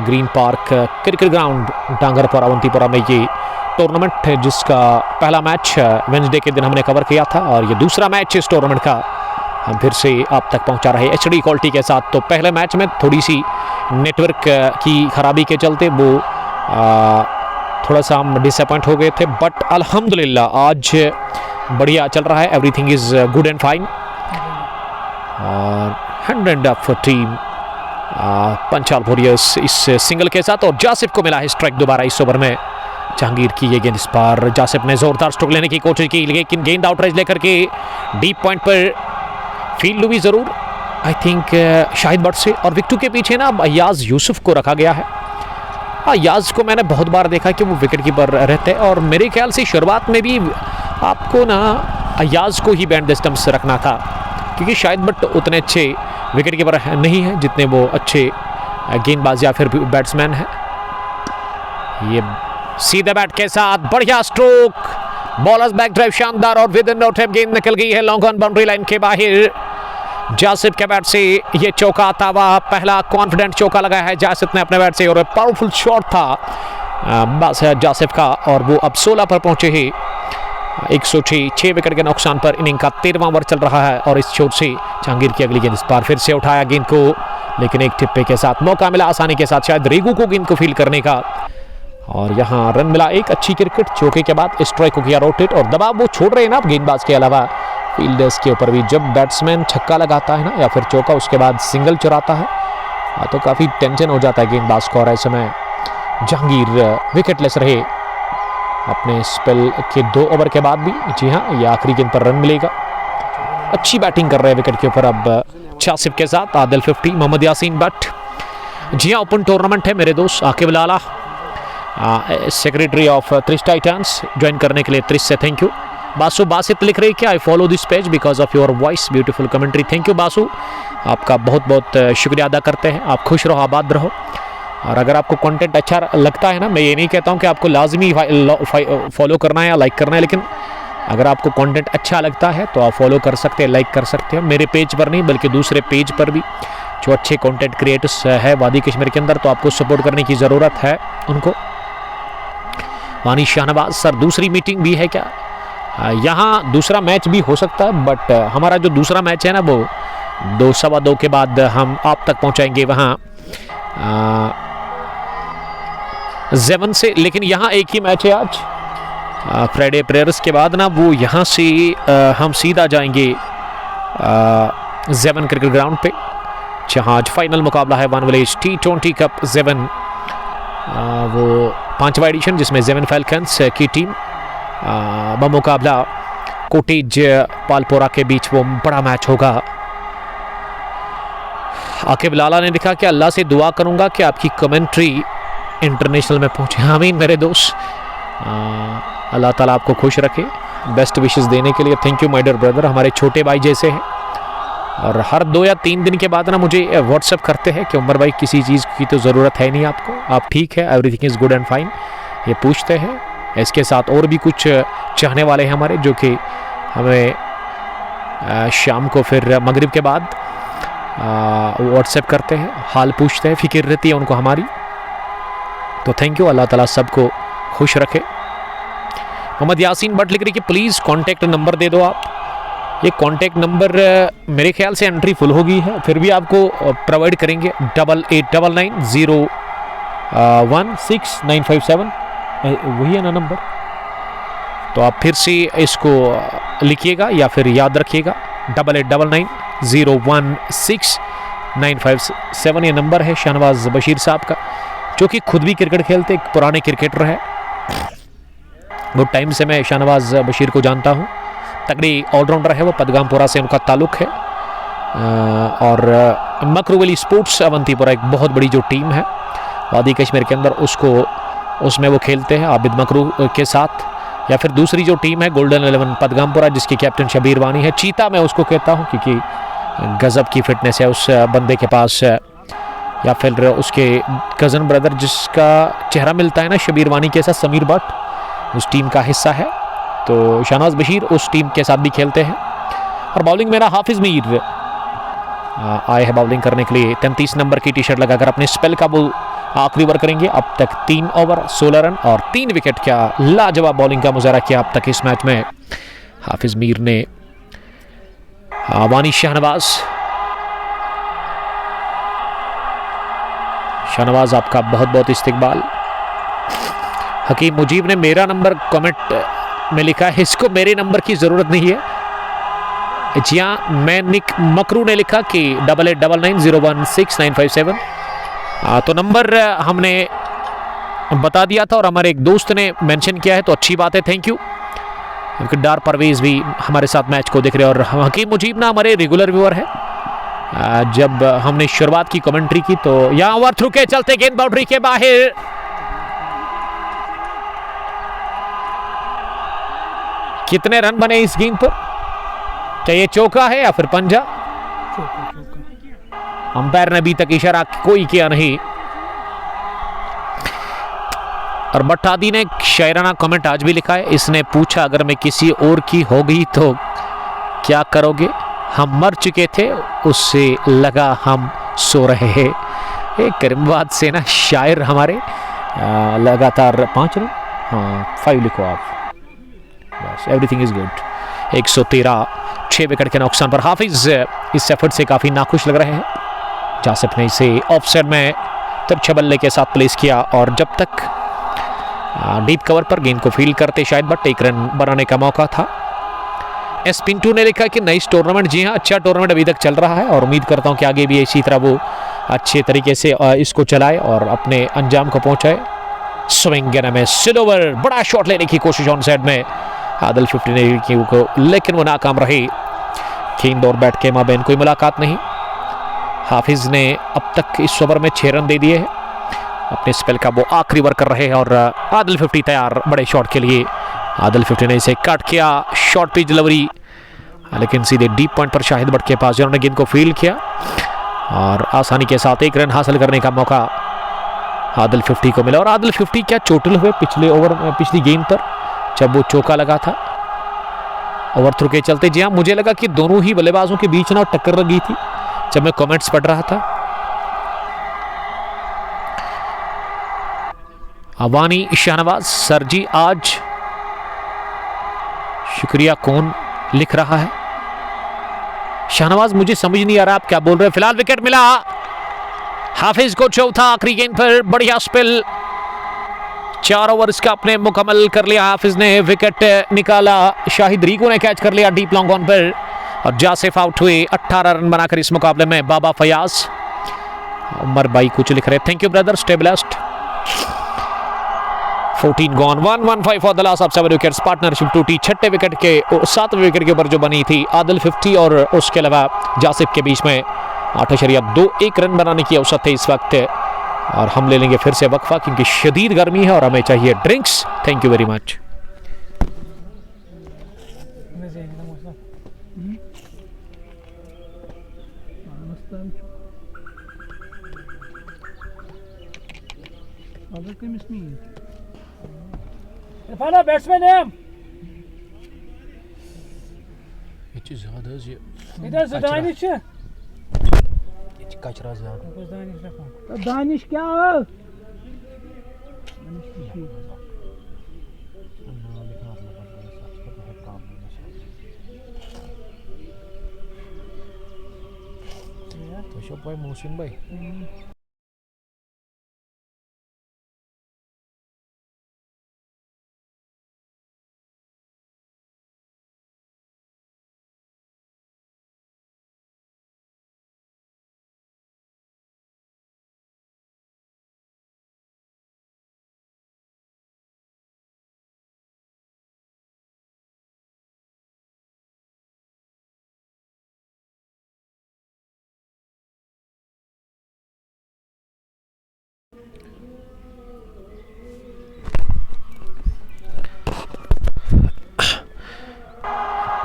ग्रीन पार्क क्रिकेट ग्राउंड डांगर पुरावंतीपुरा में ये टूर्नामेंट है, जिसका पहला मैच वेडनेसडे के दिन हमने कवर किया था, और ये दूसरा मैच इस टूर्नामेंट का हम फिर से आप तक पहुंचा रहे HD क्वालिटी के साथ। तो पहले मैच में थोड़ी सी नेटवर्क की खराबी के चलते वो थोड़ा सा हम डिसअपॉइंट हो गए थे, बट अल्हम्दुलिल्लाह आज बढ़िया चल रहा है। Everything is good and fine, और 100 ऑफ टीम पंचाल वॉरियर्स इस सिंगल के साथ, और जासिफ को मिला है स्ट्राइक दोबारा इस ओवर में। जहांगीर की ये गेंद, इस बार जासिफ ने जोरदार स्ट्रोक लेने की कोशिश की, लेकिन गेंद आउटरेज लेकर के डीप पॉइंट पर फील्ड हुई जरूर, आई थिंक शाहिद बट से। और विकेट के पीछे ना अयाज यूसुफ को रखा गया है। अयाज को मैंने बहुत बार देखा कि वो विकेट कीपर रहते हैं, और मेरे ख्याल से शुरुआत में भी आपको ना अयाज को ही बैंड द स्टंप्स रखना था, क्योंकि शाहिद बट उतने अच्छे विकेट कीपर नहीं है जितने वो अच्छे गेंदबाज या फिर बैट्समैन है। ये सीधे बैट के साथ बढ़िया स्ट्रोक, बॉलर्स बैक ड्राइव शानदार, और विद इन नो टाइम गेंद निकल गई है लॉन्ग ऑन बाउंड्री लाइन के बाहर। जासिफ के बैट से ये चौका आता हुआ पहला कॉन्फिडेंट चौका लगाया है जासिफ ने अपने बैट से, और पावरफुल शॉट था बस जासिफ का, और वो अब 16 पर पहुंचे हैं। 106, 6 विकेट के नुकसान पर इनिंग का 13वां ओवर चल रहा है, और इस चोट से जहांगीर की अगली गेंद, इस बार फिर से उठाया गेंद को, लेकिन एक टिप्पे के साथ मौका मिला आसानी के साथ शायद रेगू को गेंद को फील करने का, और यहाँ रन मिला। एक अच्छी क्रिकेट चौके के बाद स्ट्राइक को किया रोटेट, और दबाव वो छोड़ रहे हैं ना गेंदबाज के अलावा फील्डर्स के ऊपर भी। जब बैट्समैन छक्का लगाता है ना या फिर चौका, उसके बाद सिंगल चुराता है तो काफ़ी टेंशन हो जाता है गेंदबाज को, और ऐसे में जहांगीर विकेटलेस रहे अपने स्पेल के 2 ओवर के बाद भी। जी हाँ, ये आखिरी गेंद पर रन मिलेगा। अच्छी बैटिंग कर रहे हैं विकेट के ऊपर अब चासिफ के साथ आदिल 50, मोहम्मद यासीन भट्ट। जी हाँ, ओपन टूर्नामेंट है मेरे दोस्त। आकिब लाला सेक्रेटरी ऑफ त्रिश टाइटंस ज्वाइन करने के लिए त्रिश से थैंक यू। बासु बासित लिख रही क्या, I follow this page because of your voice, beautiful commentary. Thank you Basu, आपका बहुत बहुत शुक्रिया अदा करते हैं। आप खुश रहो, आबाद रहो। और अगर आपको कंटेंट अच्छा लगता है ना, मैं ये नहीं कहता हूँ कि आपको लाजमी फॉलो करना है या लाइक करना है, लेकिन अगर आपको कंटेंट अच्छा लगता है तो आप फॉलो कर सकते हैं, लाइक कर सकते हैं। मेरे पेज पर नहीं बल्कि दूसरे पेज पर भी जो अच्छे कंटेंट क्रिएटर्स है वादी कश्मीर के अंदर, तो आपको सपोर्ट करने की ज़रूरत है उनको। वानी शाहनवाज सर, दूसरी मीटिंग भी है क्या? यहाँ दूसरा मैच भी हो सकता है, बट हमारा जो दूसरा मैच है ना वो 2 सवा 2 के बाद हम आप तक पहुँचाएंगे वहाँ जेवन से। लेकिन यहाँ एक ही मैच है आज, फ्राइडे प्रेयर्स के बाद ना वो यहाँ से हम सीधा जाएंगे जेवन क्रिकेट ग्राउंड पे, जहाँ आज फाइनल मुकाबला है वन विलेज T20 कप जेवन, वो 5वां एडिशन, जिसमें जेवन फैल्कन्स की टीम बमुकाबला कोटेज पालपोरा के बीच वो बड़ा मैच होगा। आकिब लाला ने लिखा कि अल्लाह से दुआ करूंगा कि आपकी कमेंट्री इंटरनेशनल में पहुंचे। आमीन मेरे दोस्त, अल्लाह ताला आपको खुश रखे। बेस्ट विशेस देने के लिए thank you my dear brother, हमारे छोटे भाई जैसे हैं। और हर 2 या 3 दिन के बाद ना मुझे व्हाट्सएप करते हैं कि उमर भाई किसी चीज़ की तो ज़रूरत है नहीं आपको, आप ठीक है, everything is good and fine, ये पूछते हैं। इसके साथ और भी कुछ चाहने वाले हैं हमारे, जो कि हमें शाम को फिर मगरिब के बाद व्हाट्सएप करते हैं, हाल पूछते हैं, फिक्र रहती है उनको हमारी। तो थैंक यू, अल्लाह ताला सबको खुश रखे। मोहम्मद यासीन भट्ट लिख रही कि प्लीज़ कॉन्टैक्ट नंबर दे दो आप। ये कॉन्टैक्ट नंबर मेरे ख्याल से एंट्री फुल हो गई है, फिर भी आपको प्रोवाइड करेंगे 8899016957, वही है ना नंबर, तो आप फिर से इसको लिखिएगा या फिर याद रखिएगा 8899016957, ये नंबर है शाहनवाज बशीर साहब का, जो कि खुद भी क्रिकेट खेलते, एक पुराने क्रिकेटर है। वो टाइम से मैं शाहनवाज बशीर को जानता हूँ, तगड़ी ऑलराउंडर है वो, पदगामपुरा से उनका ताल्लुक़ है। और मकरूवली स्पोर्ट्स अवंतीपुरा एक बहुत बड़ी जो टीम है वादी कश्मीर के अंदर, उसमें वो खेलते हैं आबिद मकरू के साथ। या फिर दूसरी जो टीम है गोल्डन 11 पदगामपुरा, जिसकी कैप्टन शबीर वानी है। चीता मैं उसको कहता हूँ क्योंकि गज़ब की फिटनेस है उस बंदे के पास। या फिर उसके कज़न ब्रदर जिसका चेहरा मिलता है ना शबीर वानी के साथ, समीर भट्ट, उस टीम का हिस्सा है। तो शाहनवाज बशीर उस टीम के साथ भी खेलते हैं। और बॉलिंग मेरा हाफिज़ मीर आए हैं बॉलिंग करने के लिए। 33 नंबर की टी-शर्ट लगाकर अपने स्पेल का वो आखिरी ओवर करेंगे। अब तक 3 ओवर 16 रन और 3 विकेट का लाजवाब बॉलिंग का मुजाहरा किया अब तक इस मैच में हाफिज़ मीर ने। वानी शाहनवाज आपका बहुत बहुत इस्तकबाल। हकीम मुजीब ने मेरा नंबर कमेंट में लिखा है, इसको मेरे नंबर की ज़रूरत नहीं है। जी हाँ, मैं निक मकरू ने लिखा कि 8899016957। तो नंबर हमने बता दिया था और हमारे एक दोस्त ने मेंशन किया है, तो अच्छी बात है, थैंक यू। क्योंकि डार परवेज़ भी हमारे साथ मैच को देख रहे हैं और हकीम मुजीब ना हमारे रेगुलर व्यूअर है। जब हमने शुरुआत की कमेंट्री की तो यहाँ ओवर थ्रू के चलते गेंद बाउंड्री के बाहर, कितने रन बने इस गेंद पर? क्या ये चौका है या फिर पंजा? अंपायर ने अभी तक इशारा कोई किया नहीं। और बट्टादी ने शायराना कमेंट आज भी लिखा है, इसने पूछा अगर मैं किसी और की हो गई तो क्या करोगे? हम मर चुके थे, उससे लगा हम सो रहे हैं। एक करीमाबाद से ना शायर हमारे लगातार 5 रन, हाँ 5 लिखो आप, बस एवरीथिंग इज गुड। 113, 6 विकेट के नुकसान पर हाफिज इस एफर्ट से काफ़ी नाखुश लग रहे हैं। जासिफ ने इसे ऑफसाइड में तिरछे बल्ले के साथ प्लेस किया और जब तक डीप कवर पर गेंद को फील्ड करते शायद बट 1 रन बनाने का मौका था। एस पिंटू ने लिखा कि नाइस टूर्नामेंट। जी हाँ, अच्छा टूर्नामेंट अभी तक चल रहा है और उम्मीद करता हूँ कि आगे भी इसी तरह वो अच्छे तरीके से इसको चलाए और अपने अंजाम को पहुँचाए। स्विंग में सिलोवर, बड़ा शॉट लेने की कोशिश ऑन साइड में आदिल 50 ने की, लेकिन वो नाकाम रही। गेंद और बैट के माबेन कोई मुलाकात नहीं। हाफिज ने अब तक इस ओवर में 6 रन दे दिए हैं। अपने स्पेल का वो आखिरी ओवर कर रहे हैं और आदिल 50 तैयार बड़े शॉट के लिए। आदिल 50 ने इसे कट किया, शॉर्ट पिच डिलीवरी, लेकिन सीधे डीप पॉइंट पर शाहिद भट्ट के पास जिन्होंने गेंद को फील्ड किया और आसानी के साथ 1 रन हासिल करने का मौका आदिल 50 को मिला। और आदिल 50 क्या चोटिल हुए पिछले ओवर में, पिछली गेंद पर जब वो चौका लगा था ओवर थ्रू के चलते। जी हाँ, मुझे लगा कि दोनों ही बल्लेबाजों के बीच ना टक्कर लगी थी जब मैं कमेंट्स पढ़ रहा था। अवानी शाहनवाज सर जी आज शुक्रिया कौन लिख रहा है? शाहनवाज मुझे समझ नहीं आ रहा आप क्या बोल रहे हैं। फिलहाल विकेट मिला हाफिज को, चौथा आखिरी गेंद पर बढ़िया स्पेल, 4 ओवर्स का अपने मुकम्मल कर लिया हाफिज ने, विकेट निकाला। शाहिद रीगो ने कैच कर लिया डीप लॉन्ग ऑन पर और जासिफ आउट हुए। 18 रन बनाकर इस मुकाबले में बाबा फयाज। उमर भाई कुछ लिख रहे, thank you brother, stay blessed. 14 gone, 115 for the loss of 7 wickets. Partnership टूटी 6ठे विकेट के 7वें विकेट के ऊपर जो बनी थी आदिल 50 और उसके अलावा जासिफ के बीच में 8.21 रन बनाने की औसत है इस वक्त। और हम ले लेंगे फिर से वक्फा क्योंकि शदीद गर्मी है और हमें चाहिए drinks. Thank you very much. Efendim batsmanim. Hiç ज़्यादा İşte Daniş. hiç kaçra ज़्यादा। Daniş क्या है? तो शोभ भाई, मोहसिन भाई,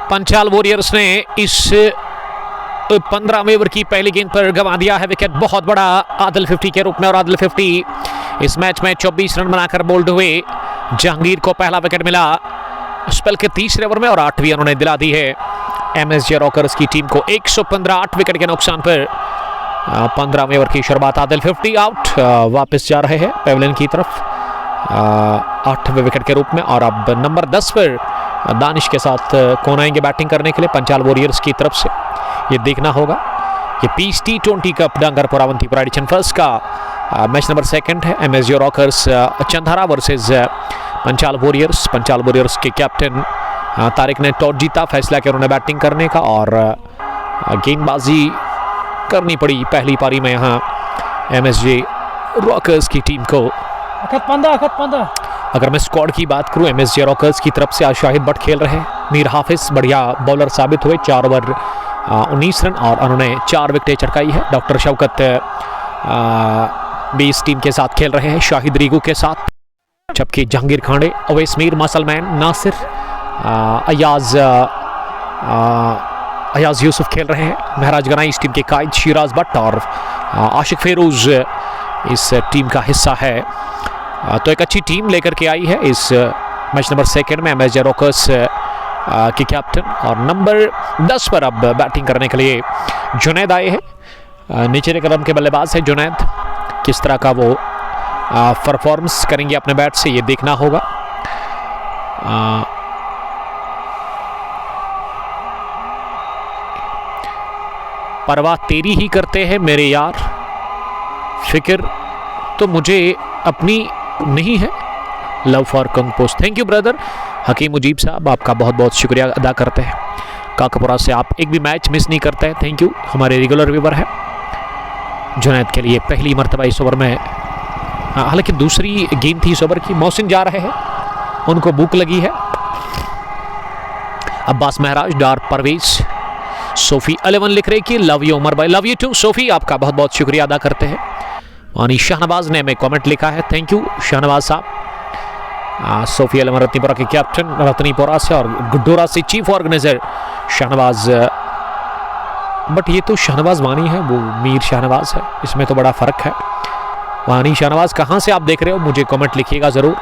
पंचाल वॉरियर्स ने इस 15वें ओवर की पहली गेंद पर गंवा दिया है विकेट, बहुत बड़ा आदिल 50 के रूप में। और आदिल 50 इस मैच में 24 रन बनाकर बोल्ड हुए। जहांगीर को पहला विकेट मिला स्पेल के तीसरे ओवर में और 8वीं उन्होंने दिला दी है एमएसजे रॉकर्स की टीम को 115 8 विकेट के नुकसान पर। 15वें ओवर की शुरुआत आदिल 50 आउट, वापस जा रहे हैं पेवलियन की तरफ 8वें विकेट के रूप में। और अब नंबर 10 पर दानिश के साथ कौन आएंगे बैटिंग करने के लिए पंचाल वॉरियर्स की तरफ से, ये देखना होगा। ये Peace T20 Cup Dangarpora Awantipora edition first का मैच नंबर 2 है। MSJ Rockers Chandhara versus Panchal Warriors. Panchal Warriors के कैप्टन तारिक ने टॉस जीता, फैसला किया उन्होंने बैटिंग करने का और गेंदबाजी करनी पड़ी पहली पारी में यहाँ एमएसजे रॉकर्स की टीम को। 15 अगर मैं स्क्वाड की बात करूं एमएसजे रॉकर्स की तरफ से आज शाहिद भट्ट खेल रहे हैं, मीर हाफिज बढ़िया बॉलर साबित हुए, 4 ओवर 19 रन और उन्होंने 4 विकेटें चटकाई है। डॉक्टर शौकत भी इस टीम के साथ खेल रहे हैं शाहिद रीगू के साथ, जबकि जहांगीर खांडे, अवैस मीर, मसलमैन, नासिर, अयाज यूसुफ खेल रहे हैं। महराज गनाई इस टीम के कायद, शिराज भट्ट और आशिक फेरोज इस टीम का हिस्सा है। तो एक अच्छी टीम लेकर के आई है इस मैच नंबर 2 में एमएसजे रॉकर्स के कैप्टन। और नंबर 10 पर अब बैटिंग करने के लिए जुनैद आए हैं। निचले कदम के बल्लेबाज है जुनैद, किस तरह का वो परफॉर्मेंस करेंगे अपने बैट से ये देखना होगा। परवाह तेरी ही करते हैं मेरे यार, फिक्र तो मुझे अपनी नहीं है, love for compost. Thank you brother Hakeem Mujeeb sahab, आपका बहुत बहुत शुक्रिया अदा करते हैं। काकपुरा से आप एक भी मैच मिस नहीं करते हैं, थैंक यू, हमारे रेगुलर व्यूवर है। जुनैद के लिए पहली मरतबा इस ओवर में, हालांकि दूसरी गेंद थी इस ओवर की। मोहसिन जा रहे हैं, उनको भूख लगी है। अब्बास महराज, डार परवेज, सोफी 11 लिख रहे कि लव यू उमर भाई। लव यू टू सोफी, आपका बहुत बहुत शुक्रिया अदा करते हैं। वानी शाहनवाज ने हमें कमेंट लिखा है, थैंक यू शाहनवाज साहब। सोफी 11 रत्नीपुरा के कैप्टन रत्नीपुरा से और गुड्डोरा से चीफ ऑर्गेनाइजर शाहनवाज। बट ये तो शाहनवाज वानी है, वो मीर शाहनवाज है, इसमें तो बड़ा फ़र्क है। वानी शाहनवाज कहाँ से आप देख रहे हो, मुझे कमेंट लिखिएगा ज़रूर।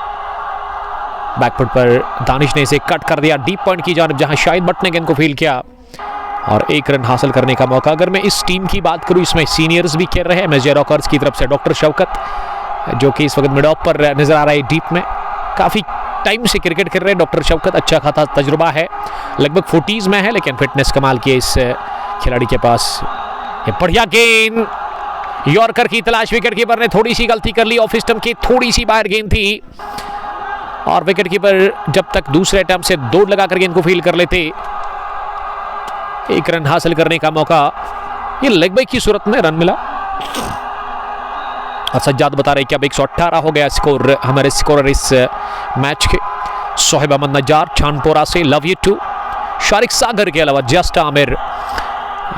बैकफुट पर दानिश ने इसे कट कर दिया डीप पॉइंट की जानिब, जहां शाहिद भट्ट ने गेंद को फील किया और 1 रन हासिल करने का मौका। अगर मैं इस टीम की बात करूं, इसमें सीनियर्स भी खेल रहे हैं। एमएसजे रॉकर्स की तरफ से डॉक्टर शौकत, जो कि इस वक्त मिड ऑफ पर नजर आ रहा है डीप में, काफ़ी टाइम से क्रिकेट खेल रहे हैं डॉक्टर शौकत। अच्छा खासा तजुर्बा है, लगभग 40s में है, लेकिन फिटनेस कमाल की है इस खिलाड़ी के पास। ये बढ़िया गेंद, यॉर्कर की तलाश, विकेट कीपर ने थोड़ी सी गलती कर ली, ऑफ स्टंप की थोड़ी सी बाहर गेंद थी और विकेट कीपर जब तक दूसरे अटेम्प्ट से दौड़ लगाकर गेंद को फील कर लेते, 1 रन हासिल करने का मौका। ये लेग ब्रेक की सूरत में रन मिला। और सज्जाद बता रहे कि अब 118 हो गया स्कोर, हमारे स्कोरर इस मैच के। सोहेब अहमद नजार छानपोरा से लव यू टू। शारिक सागर के अलावा जस्ट आमिर,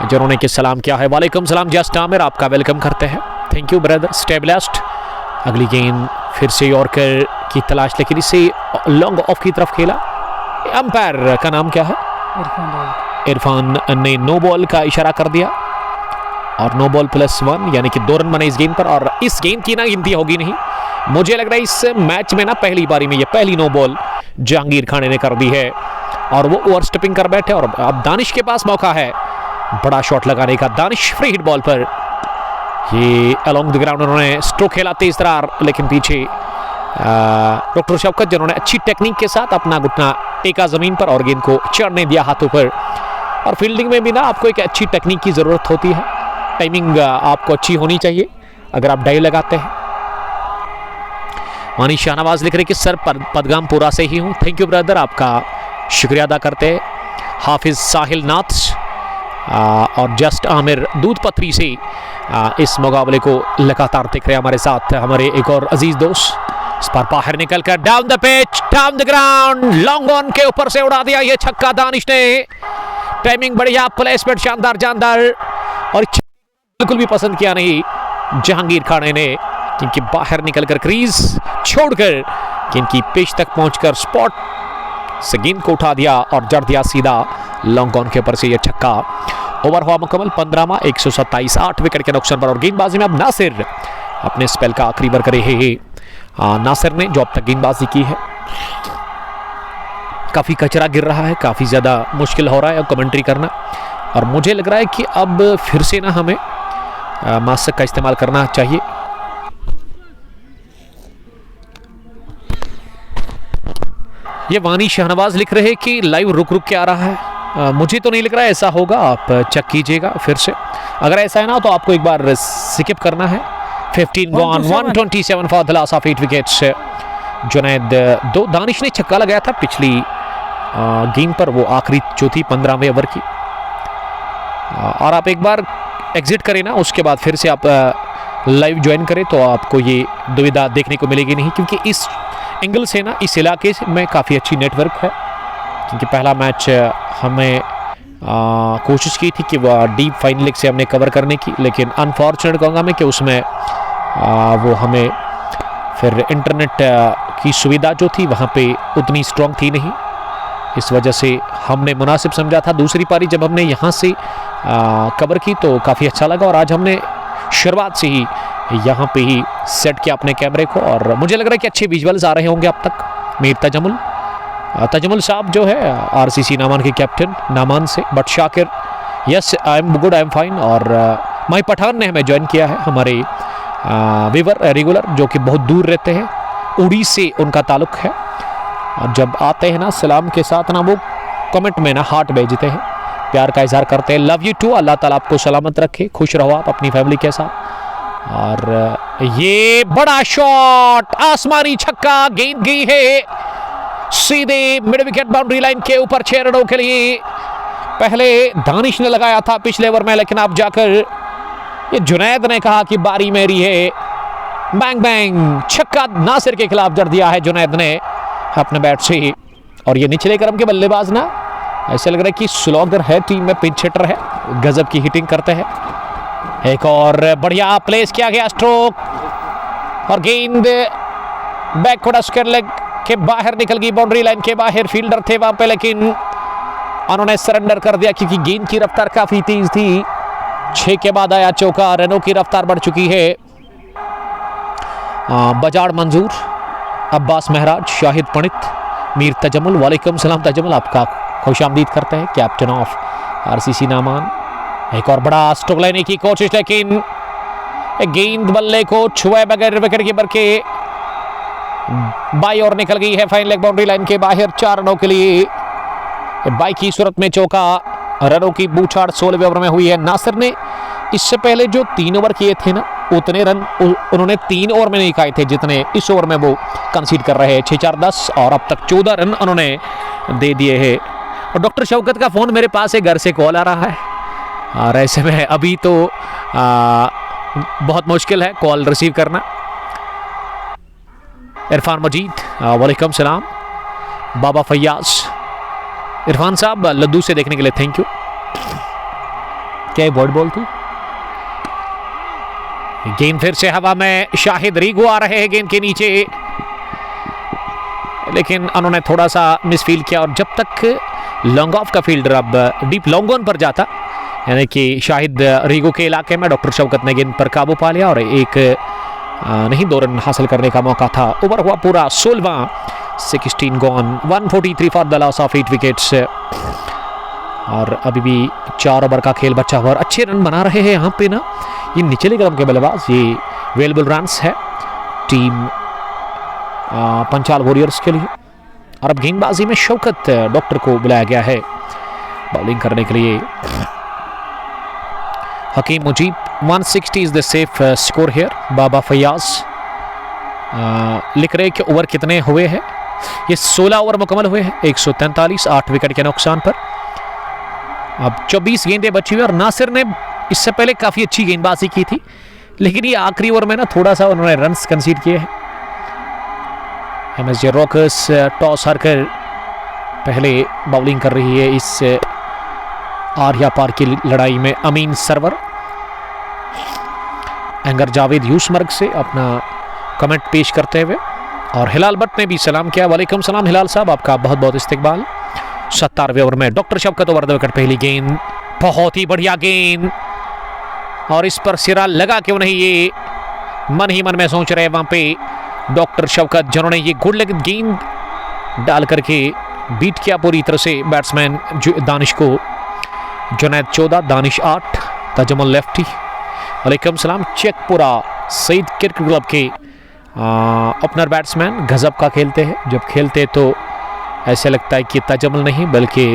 जिन्होंने कि सलाम किया है, वालेकुम सलाम जस्ट आमिर, आपका वेलकम करते हैं, थैंक यू ब्रदर। स्टेबलेस्ट, अगली गेंद फिर से यॉर्कर की तलाश, लेकिन इसे लॉन्ग ऑफ की तरफ खेला। अंपायर का नाम क्या है? इरफान ने नो बॉल का इशारा कर दिया और नो बॉल +1, यानी कि 2 रन बने इस गेंद पर। और इस गेंद की ना गिनती होगी नहीं, मुझे लग रहा है इस मैच में ना पहली बारी में ये पहली नो बॉल जहांगीर खाने ने कर दी है और वो ओवर स्टेपिंग कर बैठे। और अब दानिश के पास मौका है बड़ा शॉट लगाने का। दानिश फ्री हिट बॉल पर, ये अलोंग द ग्राउंड उन्होंने स्ट्रोक खेला तेज तरार, लेकिन पीछे डॉक्टर शौकत, जिन्होंने अच्छी टेक्निक के साथ अपना घुटना टेका जमीन पर और गेंद को चढ़ने दिया हाथों पर। और फील्डिंग में भी ना आपको एक अच्छी टेक्निक की ज़रूरत होती है, टाइमिंग आपको अच्छी होनी चाहिए अगर आप डाइव लगाते हैं। वानी शाहनवाज लिख रहे कि सर पदगामपुरा से ही हूँ, थैंक यू ब्रदर, आपका शुक्रिया अदा करते हैं। हाफिज साहिल नाथ और जस्ट आमिर दूध पथरी से इस मुकाबले को लगातार देख रहे हैं हमारे साथ। हमारे एक और अजीज दोस्त इस पर बाहर निकलकर down the pitch, down the ground, long on के ऊपर से उड़ा दिया ये छक्का दानिश ने। टाइमिंग बढ़िया, प्लेसमेंट शानदार जानदार, और बिल्कुल भी पसंद किया नहीं जहांगीर खाने ने, क्योंकि बाहर निकलकर क्रीज छोड़कर गेंद की पिच तक पहुंचकर स्पॉट से गेंद को उठा दिया और जड़ दिया सीधा लॉन्ग ऑन के ऊपर से ये छक्का। ओवर हुआ मुकम्मल 15वां, 127, 8 विकेट के नुकसान पर। और गेंदबाजी में अब नासिर अपने स्पेल का आखिरी ओवर करे है। नासिर ने जो अब तक गेंदबाजी की है, काफ़ी कचरा गिर रहा है, काफ़ी ज़्यादा मुश्किल हो रहा है कमेंट्री करना, और मुझे लग रहा है कि अब फिर से ना हमें मास्क का इस्तेमाल करना चाहिए। ये वानी शाहनवाज लिख रहे हैं कि लाइव रुक रुक के आ रहा है, मुझे तो नहीं लग रहा है ऐसा होगा, आप चेक कीजिएगा फिर से। अगर ऐसा है ना तो आपको एक बार स्किप करना है। 15 gone, 127 for the loss of 8 wickets. Junaid 2, Danish ने छक्का लगाया था पिछली गेंद पर, वो आखिरी जो थी 15वें ओवर की। और आप एक बार एग्जिट करें ना, उसके बाद फिर से आप लाइव ज्वाइन करें तो आपको ये दुविधा देखने को मिलेगी नहीं, क्योंकि इस एंगल से ना इस इलाके में काफ़ी अच्छी नेटवर्क है। क्योंकि पहला मैच हमें कोशिश की थी कि वह डीप फाइन लेग से हमने कवर करने की, लेकिन अनफॉर्चुनेट कहूँगा मैं कि उसमें वो हमें फिर इंटरनेट की सुविधा जो थी वहाँ पे उतनी स्ट्रॉन्ग थी नहीं, इस वजह से हमने मुनासिब समझा था। दूसरी पारी जब हमने यहाँ से कवर की तो काफ़ी अच्छा लगा, और आज हमने शुरुआत से ही यहाँ पे ही सेट किया अपने कैमरे को, और मुझे लग रहा है कि अच्छे विजुअल्स आ रहे होंगे अब तक। मीर तजमुल साहब जो है आरसीसी नामान के कैप्टन नामान से, but Shakir yes I am good, I am fine, और माई पठान ने हमें ज्वाइन किया है, हमारे वीवर रेगुलर, जो कि बहुत दूर रहते हैं, उड़ी से उनका ताल्लुक़ है, और जब आते हैं ना सलाम के साथ ना वो कमेंट में ना हार्ट भेजते हैं, प्यार का इजहार करते हैं। लव यू टू, अल्लाह ताला आपको सलामत रखे, खुश रहो आप अपनी फैमिली के साथ। और ये बड़ा शॉट, आसमानी छक्का, गेंद गई है सीधे मिड विकेट बाउंड्री लाइन के ऊपर 6 रनों के लिए। पहले दानिश ने लगाया था पिछले ओवर में, लेकिन अब जाकर ये जुनैद ने कहा कि बारी मेरी है। बैंग बैंग छक्का नासिर के खिलाफ जड़ दिया है जुनैद ने अपने बैट से, और ये निचले क्रम के बल्लेबाज ना ऐसा लग रहा है कि स्लॉगर है टीम में, पिंच हिटर है, गजब की हिटिंग करते हैं। एक और बढ़िया प्लेस किया गया स्ट्रोक और गेंद बैकवर्ड स्क्वायर लेग के बाहर निकल गई, बाउंड्री लाइन के बाहर। फील्डर थे वहां पे लेकिन उन्होंने सरेंडर कर दिया क्योंकि गेंद की रफ्तार काफी तेज थी। 6 के बाद आया चौका, रनों की रफ्तार बढ़ चुकी है। बजाड़ मंजूर, अब्बास महराज, शाहिद पंडित, मीर तजमुल। वालेकुम सलाम तजमुल, आपका खुशामदीद करते हैं, कैप्टन ऑफ आरसीसी नामान। एक और बड़ा स्ट्रोक लेने की कोशिश लेकिन गेंद बल्ले को छुए बगैर विकेट कीपर के बाई और निकल गई है फाइन लेग बाउंड्री लाइन के बाहर। 4 रनों के लिए बाई की सूरत में चौका। रनों की बूछाड़ 16वें ओवर में हुई है। नासिर ने इससे पहले जो 3 ओवर किए थे ना, उतने रन उन्होंने 3 ओवर में नहीं खाए थे जितने इस ओवर में वो कंसीड कर रहे हैं। 6-4-10 और अब तक 14 रन उन्होंने दे दिए हैं। और डॉक्टर शौकत का फोन मेरे पास है, घर से कॉल आ रहा है और ऐसे में अभी तो बहुत मुश्किल है कॉल रिसीव करना। इरफान मजीद, वालेकुम सलाम। बाबा फैयाज, इरफान साहब लद्दू से देखने के लिए थैंक यू। क्या वर्ड बॉल थी? गेंद फिर से हवा में, शाहिद रीगो आ रहे हैं गेंद के नीचे लेकिन उन्होंने थोड़ा सा मिसफील किया। और जब तक लॉन्ग ऑफ का फील्डर अब डीप लॉन्ग ऑन पर जाता, यानी कि शाहिद रीगो के इलाके में, डॉक्टर शौकत ने गेंद पर काबू पा लिया और एक नहीं 2 रन हासिल करने का मौका था। ओवर हुआ पूरा 16वां, 16 gone, 143 for the loss of 8 wickets. और अभी भी 4 ओवर का खेल बचा हुआ और अच्छे रन बना रहे हैं यहाँ पे ना ये निचले कदम के बल्लेबाज। ये वेलेबल रन्स है टीम पंचाल वॉरियर्स के लिए। और अब गेंदबाजी में शौकत डॉक्टर को बुलाया गया है बॉलिंग करने के लिए। Hakeem Mujeeb, 160 is the safe score here. Baba Fayaz लिख रहे कि ओवर कितने हुए हैं। ये 16 ओवर मुकम्मल हुए हैं, 143, 8 विकेट के नुकसान पर। अब 24 गेंदें बची हुई और नासिर ने इससे पहले काफी अच्छी गेंदबाजी की थी लेकिन ये आखिरी ओवर में ना थोड़ा सा उन्होंने रन्स कंसीड किए हैं। एमएसजे रॉकर्स टॉस हारकर पहले बॉलिंग कर रही है इस आर्या पार की लड़ाई में। अमीन सरवर, एंगर जावेद यूसमर्ग से अपना कमेंट पेश करते हुए। और हिलाल भट्ट ने भी सलाम किया। वालेकुम सलाम हिलाल साहब, आपका बहुत बहुत इस्तकबाल। 17वें ओवर में doctor Shaukat over the wicket. पहली गेंद बहुत ही बढ़िया गेंद और इस पर सिरा लगा क्यों नहीं, ये मन ही मन में सोच रहे वहां पे डॉक्टर शौकत, जिन्होंने ये गुड लेग गेंद डाल करके बीट किया पूरी तरह से बैट्समैन दानिश को। जुनैद 14, दानिश 8, तजमुल लेफ्टी। वालेकुम सलाम। चेकपुरा सईद क्रिकेट क्लब के ओपनर बैट्समैन गजब का खेलते हैं। जब खेलते तो ऐसे लगता है कि तजमुल नहीं बल्कि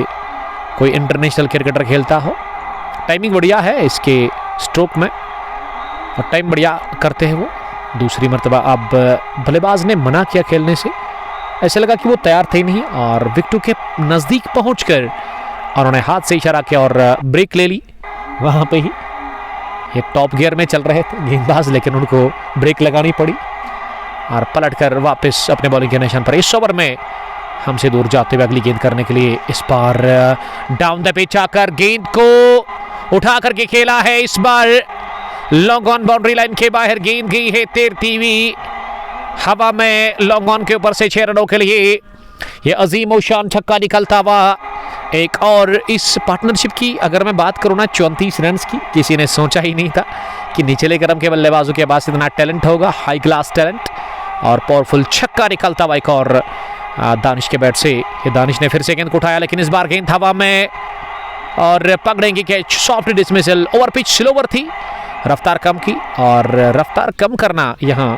कोई इंटरनेशनल क्रिकेटर खेलता हो। टाइमिंग बढ़िया है इसके स्ट्रोक में और टाइम बढ़िया करते हैं वो। दूसरी मरतबा अब बल्लेबाज ने मना किया खेलने से, ऐसा लगा कि वो तैयार थे नहीं और विकेटों के नज़दीक पहुंचकर उन्होंने हाथ से इशारा किया और ब्रेक ले ली वहाँ पे ही। ये टॉप गियर में चल रहे थे गेंदबाज लेकिन उनको ब्रेक लगानी पड़ी और पलटकर वापस अपने बॉलिंग के निशान पर। इस ओवर में हमसे दूर जाते हुए अगली गेंद करने के लिए इस बार डाउन द पिच आकर गेंद को उठा करके खेला है। इस बार लॉन्ग ऑन बाउंड्री लाइन के बाहर गेंद गई है तैरती हुई हवा में लॉन्ग ऑन के ऊपर से 6 रनों के लिए ये अजीम शान छक्का निकलता हुआ। एक और इस पार्टनरशिप की अगर मैं बात करूँ ना 34 रन की, किसी ने सोचा ही नहीं था कि निचले क्रम के बल्लेबाजों के पास इतना टैलेंट होगा, हाई क्लास टैलेंट। और पावरफुल छक्का निकलता हुआ एक और दानिश के बैट से। ये दानिश ने फिर से गेंद को उठाया लेकिन इस बार गेंद हवा में और पकड़ेंगे catch. Soft dismissal, over pitch slower थी, रफ्तार कम की और रफ्तार कम करना यहाँ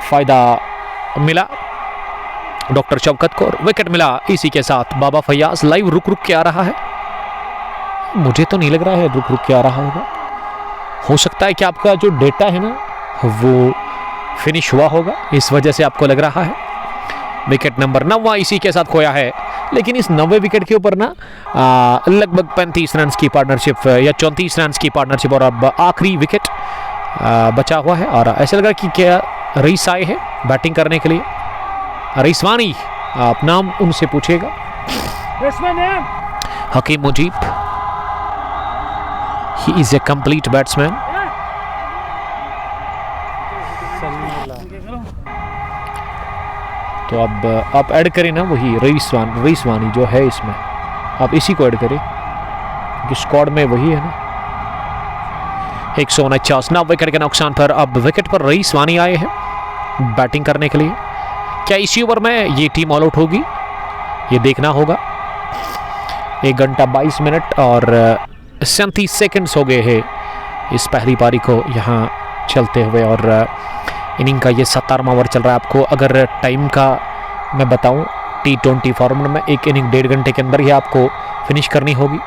फायदा मिला डॉक्टर शौकत को और विकेट मिला। इसी के साथ बाबा फैयाज लाइव रुक रुक के आ रहा है। मुझे तो नहीं लग रहा है रुक रुक के आ रहा होगा, हो सकता है कि आपका जो डेटा है ना वो फिनिश हुआ होगा, इस वजह से आपको लग रहा है। विकेट नंबर 9 इसी के साथ खोया है लेकिन इस 9वें विकेट के ऊपर ना लगभग 35 रन की पार्टनरशिप या 34 रन की पार्टनरशिप और अब आखिरी विकेट बचा हुआ है। और ऐसा लग रहा कि क्या रईस आए हैं बैटिंग करने के लिए। रईसवानी आप नाम उनसे पूछेगा। Batsman Hakim Mujeeb, he is a complete batsman. तो अब आप ऐड करें ना वही रईस वानी जो है इसमें, आप इसी को ऐड करें क्योंकि स्क्वाड में वही है ना। 149 9 विकेट के नुकसान पर अब विकेट पर रईस वानी आए हैं बैटिंग करने के लिए। क्या इसी ओवर में ये टीम ऑल आउट होगी, ये देखना होगा। 1 घंटा 22 मिनट और 37 सेकंड्स हो गए हैं इस पहली पारी को यहाँ चलते हुए, और इनिंग का ये 17वां ओवर चल रहा है। आपको अगर टाइम का मैं बताऊं, T20 फॉर्मेट में एक इनिंग 1.5 घंटे के अंदर ही आपको फिनिश करनी होगी।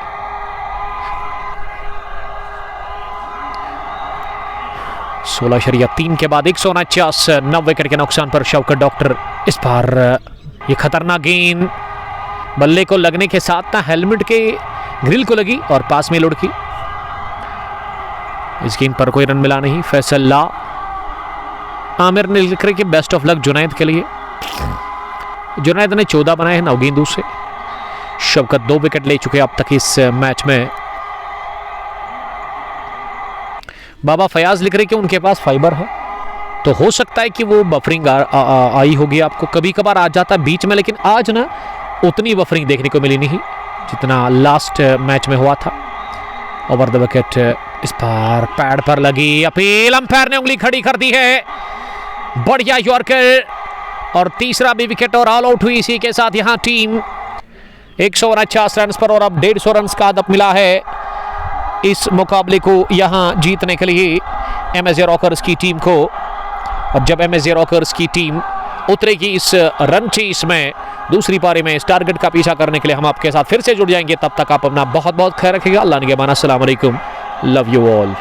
सोलह शरिया 3 के बाद 149 9 विकेट के नुकसान पर शौकत डॉक्टर। इस बार ये खतरनाक गेंद बल्ले को लगने के साथ ना हेलमेट के ग्रिल को लगी और पास में लुढ़की। इस गेंद पर कोई रन मिला नहीं। फैसल ला आमिर ने लिख रहे कि बेस्ट ऑफ लक जुनैद के लिए। जुनैद ने 14 बनाए हैं 9 गेंदों से। शौकत 2 विकेट ले चुके अब तक इस मैच में। बाबा फयाज लिख रहे कि उनके पास फाइबर है, तो हो सकता है कि वो बफरिंग आई होगी, आपको कभी कभार आ जाता है बीच में, लेकिन आज ना उतनी बफरिंग देखने को मिली नहीं जितना लास्ट मैच में हुआ था। ओवर द विकेट इस बार पैड पर लगी अपील, अंपायर ने उंगली खड़ी कर दी है। बढ़िया यॉर्कर और तीसरा भी विकेट और ऑल आउट हुई इसी के साथ यहाँ टीम 149 रन पर, और अब 150 रन का हदफ मिला है इस मुकाबले को यहाँ जीतने के लिए MSJ रॉकर्स की टीम को। अब जब MSJ रॉकर्स की टीम उतरेगी इस रन चेस में दूसरी पारी में, इस टारगेट का पीछा करने के लिए हम आपके साथ फिर से जुड़ जाएंगे। तब तक आप अपना बहुत बहुत ख्याल रखिएगा। अल्लाह ने के माना। अस्सलाम वालेकुम, लव यू ऑल।